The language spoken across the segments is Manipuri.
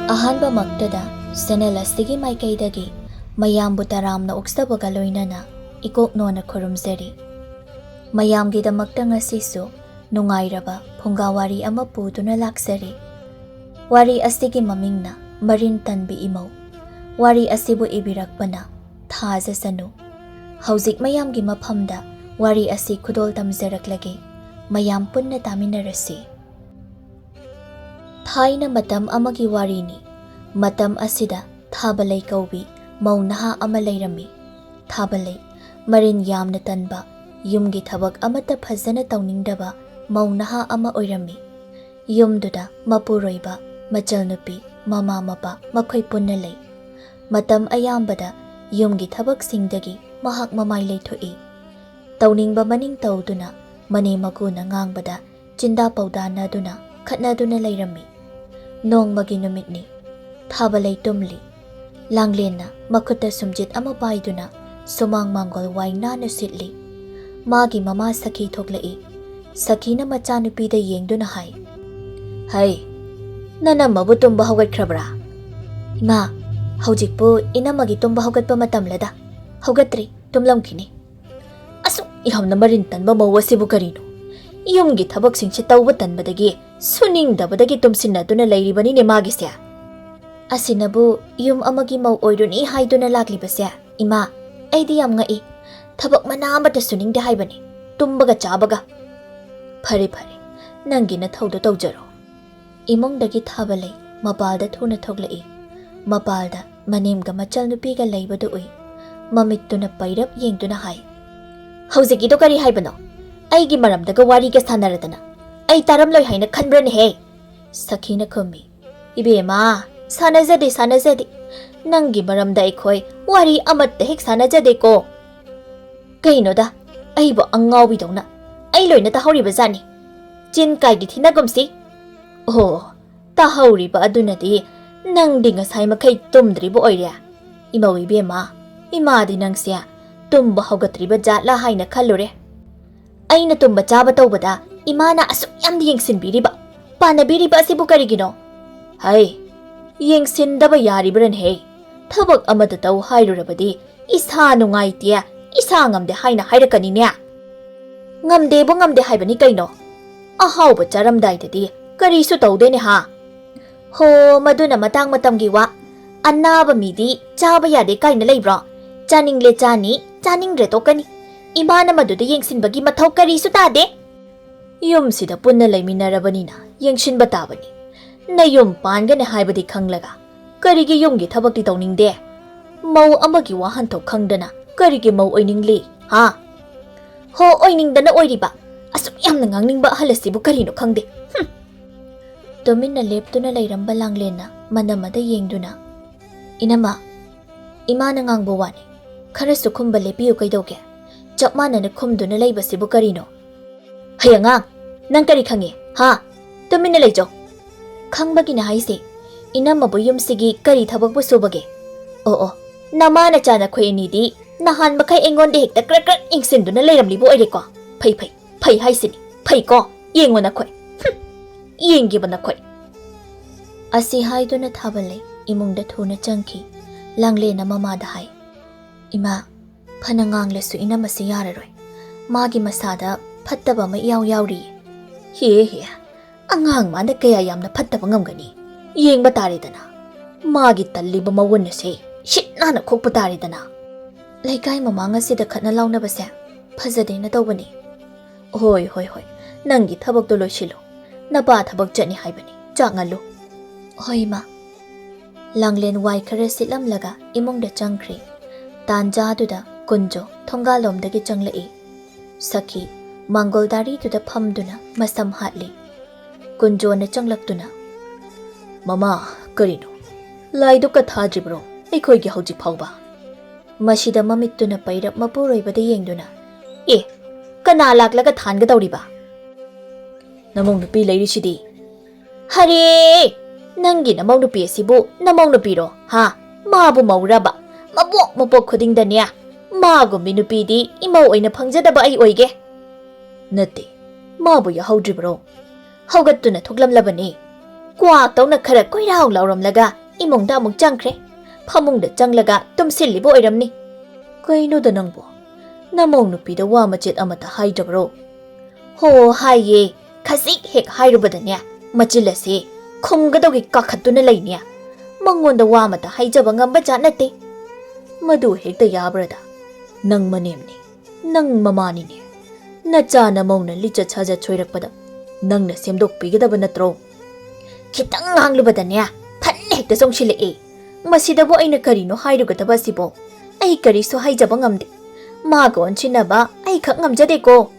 ꯑꯍꯥꯟꯕ ꯃꯛꯇꯗ ꯁꯦꯅꯦꯂꯁꯇꯤꯒꯤ ꯃꯥꯏꯀꯩꯗꯒꯤ ꯃꯌꯥꯝꯕꯨ ꯇꯔꯥꯝꯅ ꯑꯣꯛꯆꯕꯒ ꯂꯣꯏꯅꯅ ꯏꯀꯣꯛꯅꯣꯅ ꯈꯨꯔꯨꯝꯖꯔꯤ꯫ ꯃꯌꯥꯝꯒꯤꯗꯃꯛꯇ ꯉꯁꯤꯁꯨ ꯅꯨꯡꯉꯥꯏꯔꯕ ꯐꯨꯡꯒꯥ ꯋꯥꯔꯤ ꯑꯃ ꯄꯨꯗꯨꯅ ꯂꯥꯛꯆꯔꯤ꯫ ꯋꯥꯔꯤ ꯑꯁꯤꯒꯤ ꯃꯃꯤꯡꯅ ꯃꯔꯤꯟ ꯇꯟꯕꯤ ꯏꯃꯧ꯫ ꯋꯥꯔꯤ ꯑꯁꯤꯕꯨ ꯏꯕꯤꯔꯛꯄꯅ ꯊꯥꯖ ꯆꯅꯨ꯫ ꯍꯧꯖꯤꯛ ꯃꯌꯥꯝꯒꯤ ꯃꯐꯝꯗ ꯋꯥꯔꯤ ꯑꯁꯤ ꯈꯨꯗꯣꯜ ꯇꯝꯖꯔꯛꯂꯒꯦ꯫ ꯃꯌꯥꯝ ꯄꯨꯟꯅ ꯇꯥꯃꯤꯟꯅꯔꯁꯤ꯫ ꯊꯥꯏꯅ ꯃꯇꯝ ꯑꯃꯒꯤ ꯋꯥꯔꯤꯅꯤ꯫ ꯃꯇꯝ ꯑꯁꯤꯗ ꯊꯥꯕꯂꯩ ꯀꯧꯕꯤ ꯃꯧ ꯅꯍꯥ ꯑꯃ ꯂꯩꯔꯝꯃꯤ꯫ ꯊꯥꯕꯂꯩ ꯃꯔꯤꯟ ꯌꯥꯝꯅ ꯇꯟꯕ, ꯌꯨꯝꯒꯤ ꯊꯕꯛ ꯑꯃꯠꯇ ꯐꯖꯅ ꯇꯧꯅꯤꯡꯗꯕ ꯃꯧ ꯅꯍꯥ ꯑꯃ ꯑꯣꯏꯔꯝꯃꯤ꯫ ꯌꯨꯝꯗꯨꯗ ꯃꯄꯨꯔꯣꯏꯕ, ꯃꯆꯜꯅꯨꯄꯤ, ꯃꯃꯥ ꯃꯄꯥ ꯃꯈꯣꯏ ꯄꯨꯟꯅ ꯂꯩ꯫ ꯃꯇꯝ ꯑꯌꯥꯝꯕꯗ ꯌꯨꯝꯒꯤ ꯊꯕꯛꯁꯤꯡꯗꯒꯤ ꯃꯍꯥꯛ ꯃꯃꯥꯏ ꯂꯩꯊꯣꯛꯏ꯫ ꯇꯧꯅꯤꯡꯕ ꯃꯅꯤꯡ ꯇꯧꯗꯨꯅ ꯃꯅꯦ ꯃꯀꯨꯅ ꯉꯥꯡꯕꯗ ꯆꯤꯟꯗꯥ ꯄꯥꯎꯗꯥꯅꯗꯨꯅ ꯈꯠꯅꯗꯨꯅ ꯂꯩꯔꯝꯃꯤ꯫ ꯅꯣꯡꯃꯒꯤ ꯅꯨꯃꯤꯠꯅꯤ꯫ ꯊꯥꯕꯂꯩ ꯇꯨꯝꯂꯤ꯫ ꯂꯥꯡꯂꯦꯟꯅ ꯃꯈꯨꯠꯇ ꯁꯨꯝꯖꯤꯠ ꯑꯃ ꯄꯥꯏꯗꯨꯅ ꯁꯨꯃꯥꯡ ꯃꯥꯡꯒꯣꯜ ꯋꯥꯏ ꯅꯥꯟꯅ ꯁꯤꯠꯂꯤ꯫ ꯃꯥꯒꯤ ꯃꯃꯥ ꯁꯈꯤ ꯊꯣꯛꯂꯛꯏ꯫ ꯁꯈꯤꯅ ꯃꯆꯥꯅꯨꯄꯤꯗ ꯌꯦꯡꯗꯨꯅ ꯍꯥꯏ, "ꯍꯩ, ꯅꯅꯝꯃꯕꯨ ꯇꯨꯝꯕ ꯍꯧꯒꯠꯈ꯭ꯔꯕ꯭ꯔꯥ?" "ꯏꯃꯥ, ꯍꯧꯖꯤꯛꯄꯨ ꯏꯅꯝꯃꯒꯤ ꯇꯨꯝꯕ ꯍꯧꯒꯠꯄ ꯃꯇꯝꯂꯗ, ꯍꯧꯒꯠꯇ꯭ꯔꯤ, ꯇꯨꯝꯂꯝꯈꯤꯅꯤ." "ꯑꯁꯨꯛ ꯌꯥꯝꯅ ꯃꯔꯤꯟ ꯇꯟꯕ ꯃꯧ ꯑꯁꯤꯕꯨ ꯀꯔꯤꯅꯣ? ꯌꯨꯝꯒꯤ ꯊꯕꯛꯁꯤꯡꯁꯦ ꯇꯧꯕ ꯇꯟꯕꯗꯒꯤ ꯁꯨꯅꯤꯡꯗꯕꯗꯒꯤ ꯇꯨꯝꯁꯤꯟꯅꯗꯨꯅ ꯂꯩꯔꯤꯕꯅꯤꯅꯦ ꯃꯥꯒꯤꯁꯦ꯫ ꯑꯁꯤꯅꯕꯨ ꯌꯨꯝ ꯑꯃꯒꯤ ꯃꯧ ꯑꯣꯏꯔꯨꯅꯤ ꯍꯥꯏꯗꯨꯅ ꯂꯥꯛꯂꯤꯕꯁꯦ? ꯏꯃꯥ, ꯑꯩꯗꯤ ꯌꯥꯝ ꯉꯛꯏ꯫ ꯊꯕꯛ ꯃꯅꯥ ꯑꯃꯠꯇ ꯁꯨꯅꯤꯡꯗꯦ ꯍꯥꯏꯕꯅꯤ, ꯇꯨꯝꯕꯒ ꯆꯥꯕꯒ." "ꯐꯔꯦ ꯐꯔꯦ, ꯅꯪꯒꯤ ꯅꯊꯧꯗꯣ ꯇꯧꯖꯔꯣ." ꯏꯃꯨꯡꯗꯒꯤ ꯊꯥꯕꯂꯩ ꯃꯄꯥꯜꯗ ꯊꯨꯅ ꯊꯣꯛꯂꯛꯏ꯫ ꯃꯄꯥꯜꯗ ꯃꯅꯦꯝꯒ ꯃꯆꯜꯅꯨꯄꯤꯒ ꯂꯩꯕꯗꯨ ꯎꯏ꯫ ꯃꯃꯤꯠꯇꯨꯅ ꯄꯩꯔꯞ ꯌꯦꯡꯗꯨꯅ ꯍꯥꯏ, "ꯍꯧꯖꯤꯛꯀꯤꯗꯣ ꯀꯔꯤ ꯍꯥꯏꯕꯅꯣ? ꯑꯩꯒꯤ ꯃꯔꯝꯗꯒ ꯋꯥꯔꯤꯒ ꯁꯥꯟꯅꯔꯗꯅ ꯑꯩ ꯇꯥꯔꯝꯂꯣꯏ ꯍꯥꯏꯅ ꯈꯟꯕ꯭ꯔꯅꯦꯍꯦ?" ꯁꯈꯤꯅ ꯈꯨꯝꯃꯤ, "ꯏꯕꯦꯝꯃ, ꯁꯥꯟꯅꯖꯗꯦ ꯁꯥꯟꯅꯖꯗꯦ꯫ ꯅꯪꯒꯤ ꯃꯔꯝꯗ ꯑꯩꯈꯣꯏ ꯋꯥꯔꯤ ꯑꯃꯠꯇ ꯍꯦꯛ ꯁꯥꯟꯅꯖꯗꯦꯀꯣ." "ꯀꯩꯅꯣꯗ, ꯑꯩꯕꯨ ꯑꯉꯥꯎꯕꯤꯗꯧꯅ ꯑꯩ ꯂꯣꯏꯅ ꯇꯥꯍꯧꯔꯤꯕꯖꯥꯠꯅꯤ꯫ ꯆꯤꯟ ꯀꯥꯏꯗꯤ ꯊꯤꯅꯒꯨꯝꯁꯤ." "ꯑꯣ, ꯇꯥꯍꯧꯔꯤꯕ ꯑꯗꯨꯅꯗꯤ ꯅꯪꯗꯤ ꯉꯁꯥꯏ ꯃꯈꯩ ꯇꯨꯝꯗ꯭ꯔꯤꯕ ꯑꯣꯏꯔꯦ꯫ ꯏꯃꯧ ꯏꯕꯦꯝꯃ, ꯏꯃꯥꯗꯤ ꯅꯪꯁꯦ ꯇꯨꯝꯕ ꯍꯧꯒꯠꯇ꯭ꯔꯤꯕ ꯖꯥꯠꯂꯥ ꯍꯥꯏꯅ ꯈꯜꯂꯨꯔꯦ꯫ ꯑꯩꯅ ꯇꯨꯝꯕ ꯆꯥꯕ ꯇꯧꯕꯗ ꯏꯃꯥꯅ ꯑꯁꯨꯛ ꯌꯥꯝꯅ ꯌꯦꯡꯁꯤꯟꯕꯤꯔꯤꯕ, ꯄꯥꯅꯕꯤꯔꯤꯕ ꯑꯁꯤꯕꯨ ꯀꯔꯤꯒꯤꯅꯣ? ꯍꯩ, ꯌꯦꯡꯁꯤꯟꯗꯕ ꯌꯥꯔꯤꯕ꯭ꯔꯅꯦꯍꯦ? ꯊꯕꯛ ꯑꯃꯗ ꯇꯧ ꯍꯥꯏꯔꯨꯔꯕꯗꯤ ꯏꯁꯥ ꯅꯨꯡꯉꯥꯏꯇꯦ, ꯏꯁꯥ ꯉꯝꯗꯦ ꯍꯥꯏꯅ ꯍꯥꯏꯔꯛꯀꯅꯤꯅꯦ." "ꯉꯝꯗꯦꯕꯨ ꯉꯝꯗꯦ ꯍꯥꯏꯕꯅꯤ ꯀꯩꯅꯣ? ꯑꯍꯥꯎꯕ ꯆꯥꯔꯝꯗꯥꯏꯗꯗꯤ ꯀꯔꯤꯁꯨ ꯇꯧꯗꯦꯅꯦ ꯍꯥ? ꯍꯣ, ꯃꯗꯨꯅ ꯃꯇꯥꯡ ꯃꯇꯝꯒꯤ ꯋꯥ꯫ ꯑꯅꯥꯕ ꯃꯤꯗꯤ ꯆꯥꯕ ꯌꯥꯗꯦ ꯀꯥꯏꯅ ꯂꯩꯕ꯭ꯔꯣ? ꯆꯥꯅꯤꯡꯂꯦ ꯆꯥꯅꯤ, ꯆꯥꯅꯤꯡꯗ꯭ꯔꯦ ꯇꯣꯛꯀꯅꯤ꯫ ꯏꯃꯥꯅ ꯃꯗꯨꯗ ꯌꯦꯡꯁꯤꯟꯕꯒꯤ ꯃꯊꯧ ꯀꯔꯤꯁꯨ ꯇꯥꯗꯦ꯫ ꯌꯨꯝꯁꯤꯗ ꯄꯨꯟꯅ ꯂꯩꯃꯤꯟꯅꯔꯕꯅꯤꯅ ꯌꯦꯡꯁꯤꯟꯕ ꯇꯥꯕꯅꯤ꯫ ꯅꯌꯨꯝ ꯄꯥꯟꯒꯅꯤ ꯍꯥꯏꯕꯗꯤ ꯈꯪꯂꯒ ꯀꯔꯤꯒꯤ ꯌꯨꯝꯒꯤ ꯊꯕꯛꯇꯤ ꯇꯧꯅꯤꯡꯗꯦ? ꯃꯧ ꯑꯃꯒꯤ ꯋꯥꯍꯟꯊꯣꯛ ꯈꯪꯗꯅ ꯀꯔꯤꯒꯤ ꯃꯧ ꯑꯣꯏꯅꯤꯡꯂꯤ ꯍꯥ?" "ꯍꯣ, ꯑꯣꯏꯅꯤꯡꯗꯅ ꯑꯣꯏꯔꯤꯕ꯫ ꯑꯁꯨꯛ ꯌꯥꯝꯅ ꯉꯥꯡꯅꯤꯡꯕ ꯑꯍꯜ ꯑꯁꯤꯕꯨ ꯀꯔꯤꯅꯣ ꯈꯪꯗꯦ." ꯇꯨꯃꯤꯟꯅ ꯂꯦꯞꯇꯨꯅ ꯂꯩꯔꯝꯕ ꯂꯥꯡꯂꯦꯟꯅ ꯃꯅꯝꯃꯗ ꯌꯦꯡꯗꯨꯅ, "ꯏꯅꯝꯃ, ꯏꯃꯥꯅ ꯉꯥꯡꯕ ꯋꯥꯅꯤ, ꯈꯔꯁꯨ ꯈꯨꯝꯕ ꯂꯦꯞꯄꯤꯌꯨ ꯀꯩꯗꯧꯒꯦ? ꯆꯞ ꯃꯥꯟꯅꯅ ꯈꯨꯝꯗꯨꯅ ꯂꯩꯕꯁꯤꯕꯨ ꯀꯔꯤꯅꯣ?" "ꯍꯩ ꯑꯉꯥꯡ, ꯅꯪ ꯀꯔꯤ ꯈꯪꯉꯤ ꯍꯥ? ꯇꯨꯃꯤꯟꯅ ꯂꯩꯖꯧ." "ꯈꯪꯕꯒꯤꯅ ꯍꯥꯏꯁꯦ, ꯏꯅꯝꯃꯕꯨ ꯌꯨꯝꯁꯤꯒꯤ ꯀꯔꯤ ꯊꯕꯛꯄꯨ ꯁꯨꯕꯒꯦ? ꯑꯣ, ꯅꯃꯥ ꯅꯆꯥ ꯅꯈꯣꯏ ꯑꯅꯤꯗꯤ ꯅꯍꯥꯟ ꯃꯈꯩ ꯑꯩꯉꯣꯟꯗ ꯍꯦꯛꯇ ꯀ꯭ꯔꯛ ꯀ꯭ꯔꯛ ꯌꯦꯡꯁꯤꯟꯗꯨꯅ ꯂꯩꯔꯝꯂꯤꯕ ꯑꯣꯏꯔꯦꯀꯣ? ꯐꯩ ꯐꯩ, ꯐꯩ ꯍꯥꯏꯁꯤꯅꯤ, ꯐꯩꯀꯣ? ꯌꯦꯡꯉꯣ ꯅꯈꯣꯏ, ꯌꯦꯡꯒꯦꯕ ꯅꯈꯣꯏ." ꯑꯁꯤ ꯍꯥꯏꯗꯨꯅ ꯊꯥꯕꯂꯩ ꯏꯃꯨꯡꯗ ꯊꯨꯅ ꯆꯪꯈꯤ꯫ ꯂꯥꯡꯂꯦꯟꯅ ꯃꯃꯥꯗ ꯍꯥꯏ, "ꯏꯃꯥ, ꯐꯅ ꯉꯥꯡꯂꯁꯨ ꯏꯅꯝꯃꯁꯤ ꯌꯥꯔꯔꯣꯏ꯫ ꯃꯥꯒꯤ ꯃꯁꯥꯗ ꯐꯠꯇꯕ ꯑꯃ ꯏꯌꯥꯎ ꯌꯥꯎꯔꯤꯌꯦ." "ꯍꯦ ꯍꯦ, ꯑꯉꯥꯡ ꯃꯥꯅ ꯀꯌꯥ ꯌꯥꯝꯅ ꯐꯠꯇꯕ ꯉꯝꯒꯅꯤ? ꯌꯦꯡꯕ ꯇꯥꯔꯦꯗꯅ꯫ ꯃꯥꯒꯤ ꯇꯜꯂꯤꯕ ꯃꯋꯨꯟ ꯑꯁꯦ ꯁꯤꯠ ꯅꯥꯟꯅ ꯈꯣꯛꯄ ꯇꯥꯔꯦꯗꯅ." "ꯂꯩꯀꯥꯏ ꯃꯃꯥꯡ ꯑꯁꯤꯗ ꯈꯠꯅ ꯂꯥꯎꯅꯕꯁꯦ ꯐꯖꯗꯦꯅ ꯇꯧꯕꯅꯤ." "ꯍꯣꯏ ꯍꯣꯏ ꯍꯣꯏ, ꯅꯪꯒꯤ ꯊꯕꯛꯇꯣ ꯂꯣꯏꯁꯤꯜꯂꯨ꯫ ꯅꯄꯥ ꯊꯕꯛ ꯆꯠꯅꯤ ꯍꯥꯏꯕꯅꯤ, ꯆꯥꯛ ꯉꯜꯂꯨ." "ꯍꯣꯏ ꯏꯃꯥ." ꯂꯥꯡꯂꯦꯟ ꯋꯥꯏ ꯈꯔ ꯁꯤꯠꯂꯝꯂꯒ ꯏꯃꯨꯡꯗ ꯆꯪꯈ꯭ꯔꯤ꯫ ꯇꯥꯟꯖꯥꯗꯨꯗ ꯀꯨꯟꯖꯣ ꯊꯣꯡꯒꯥꯜꯂꯣꯝꯗꯒꯤ ꯆꯪꯂꯛꯏ꯫ ꯁꯈꯤ ꯃꯥꯡꯒꯣꯜ ꯗꯥꯔꯤꯗꯨꯗ ꯐꯝꯗꯨꯅ ꯃꯁꯝ ꯍꯥꯠꯂꯤ꯫ ꯀꯨꯟꯖꯣꯅ ꯆꯪꯂꯛꯇꯨꯅ, "ꯃꯃꯥ, ꯀꯔꯤꯅꯣ? ꯂꯥꯏꯗꯨꯛꯀ ꯊꯥꯗ꯭ꯔꯤꯕ꯭ꯔꯣ ꯑꯩꯈꯣꯏꯒꯤ ꯍꯧꯖꯤꯛ ꯐꯥꯎꯕ?" ꯃꯁꯤꯗ ꯃꯃꯤꯠꯇꯨꯅ ꯄꯩꯔꯞ ꯃꯄꯨꯔꯣꯏꯕꯗ ꯌꯦꯡꯗꯨꯅ, "ꯑꯦ, ꯀꯅꯥ ꯂꯥꯛꯂꯒ ꯊꯥꯟꯒꯗꯧꯔꯤꯕ? ꯅꯃꯧ ꯅꯨꯄꯤ ꯂꯩꯔꯤꯁꯤꯗꯤ." "ꯍꯔꯦ, ꯅꯪꯒꯤ ꯅꯃꯧ ꯅꯨꯄꯤ ꯑꯁꯤꯕꯨ ꯅꯃꯧ ꯅꯨꯄꯤꯔꯣ ꯍꯥ? ꯃꯥꯕꯨ ꯃꯧꯔꯕ? ꯃꯄꯣꯛ ꯃꯄꯣꯛ ꯈꯨꯗꯤꯡꯗꯅꯦ ꯃꯥꯒꯨꯝꯕꯤ ꯅꯨꯄꯤꯗꯤ ꯏꯃꯧ ꯑꯣꯏꯅ ꯐꯪꯖꯗꯕ ꯑꯩ ꯑꯣꯏꯒꯦ." "ꯅꯠꯇꯦ, ꯃꯥꯕꯨ ꯌꯥꯍꯧꯗ꯭ꯔꯤꯕ꯭ꯔꯣ?" "ꯍꯧꯒꯠꯇꯨꯅ ꯊꯣꯛꯂꯝꯂꯕꯅꯤ." Kwa tau na khara koi rao lauram laga imong da amuk changkre. Phamung da chang laga tumsil libo oiramni. Kaino da nangbo? Namong nupi da wa machet amata haidabro. Ho haiye khasik hek hairubadanya machilase khumgadawgi kakhatuna lainya. Mangonda wa mata haijaba ngamba janate. Madu hekta yabrada. Nang manemni. Nang mamani ne. Nacha namong na licha chaja choirakpada. Nang na semdok pigidaba natro. Kitang hanglubadanya. Phan hekta songshile e. Masidabo ay na karino hairugadaba sibo. Ay kariso haijaba ngamde. Magon chinaba ay khak ngamjade ko.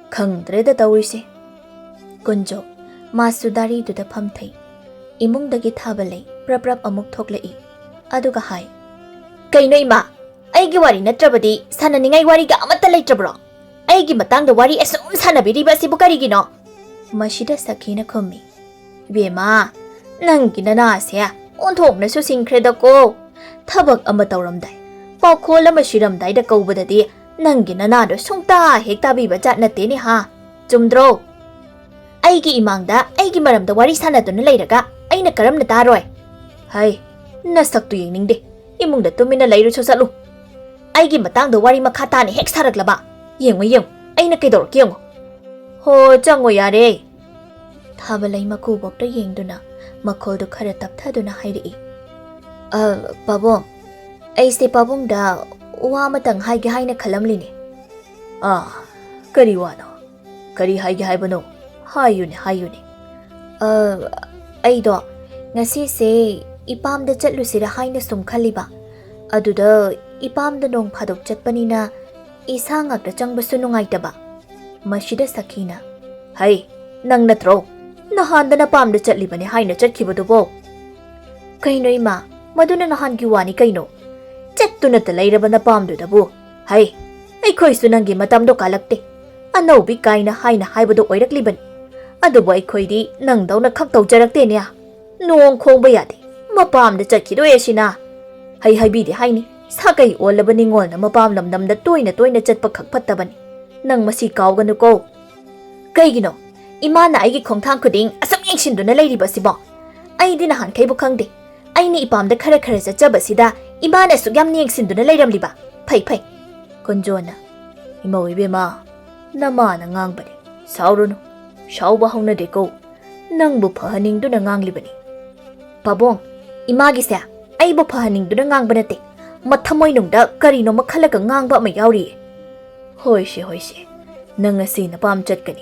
Khangdreda tawrise. Kunjo masudari duda phamthai. Imungdagi thabalai prap amuk thoklai. Aduga hai. Kaino ima. Aigi wari natrabadi sananingai wari ga amata leitrabro. Aigi matangda wari asum sanabiriba sibu karigino. Masida sakina khummi. Bema nangi nana asya onthokna su singkreda ko. Thabak ama tawramdai. Paukhola mashiramdai da kaubadadi nangi nana do sungta hekta biba jatnate ni ha. Chumdro. Aigi imangda aigi maramda wari sanaduna leiraga aina karamna taroi. Hai nasaktu yengningde. Imungda tumina leiru chosatlu. Aigi matangda wari makata ni hek saraklaba. Yengo aina kaidor kyengo. Ho chango yare. Thabalai makubok da yengduna makhol do khara tapthaduna hairi. Pabong. Aise pabong da wa matang haigi haina khalamli ne. Kari wano. Kari haigi haibano. Hayune. Aido ngasi se ipamda chatlusira haina sum khaliba. Aduda ipamda nong phadok chatpanina isa ngakta changbasu nungaitaba. Mashida sakina. Hai, nang natro. Nahanda na pamda chatlibane haina chatkibadubo. Kaino ima, maduna nahan giwani kaino. Chattuna talairaba na pamdudabu. Hai, aikhoisu nangi matamdo kalakte. Anaubi kaina haina haibado oirakliban. Adubo aikhoidi nangdauna khaktau jarakte niya. Nong khongba yade. Mapamda chatkido esina. Hai haibidi haini. Sakai olabani ngol na mapam lamdamda toina chatpa khak phattabani. Nang masi kauganu ko. Kaigino, imana aigi khongthang khuding asam yengsinduna leiriba sibo. Aidi nahan kaibu khangde. Aini ipamda khara chatjabasida imana sugyam yengsinduna leiramliba. Phai. Konjona. Imau ibema. Namana ngangbani. Saurunu. Shauba haunade ko. Nangbu phahaningduna nganglibani. Pabong, imagi se aibu phahaningduna ngangbanate. Mathamoi nungda karino makhalaga ngangba ma yauri. Hoise. Nang asi na pam chatkani.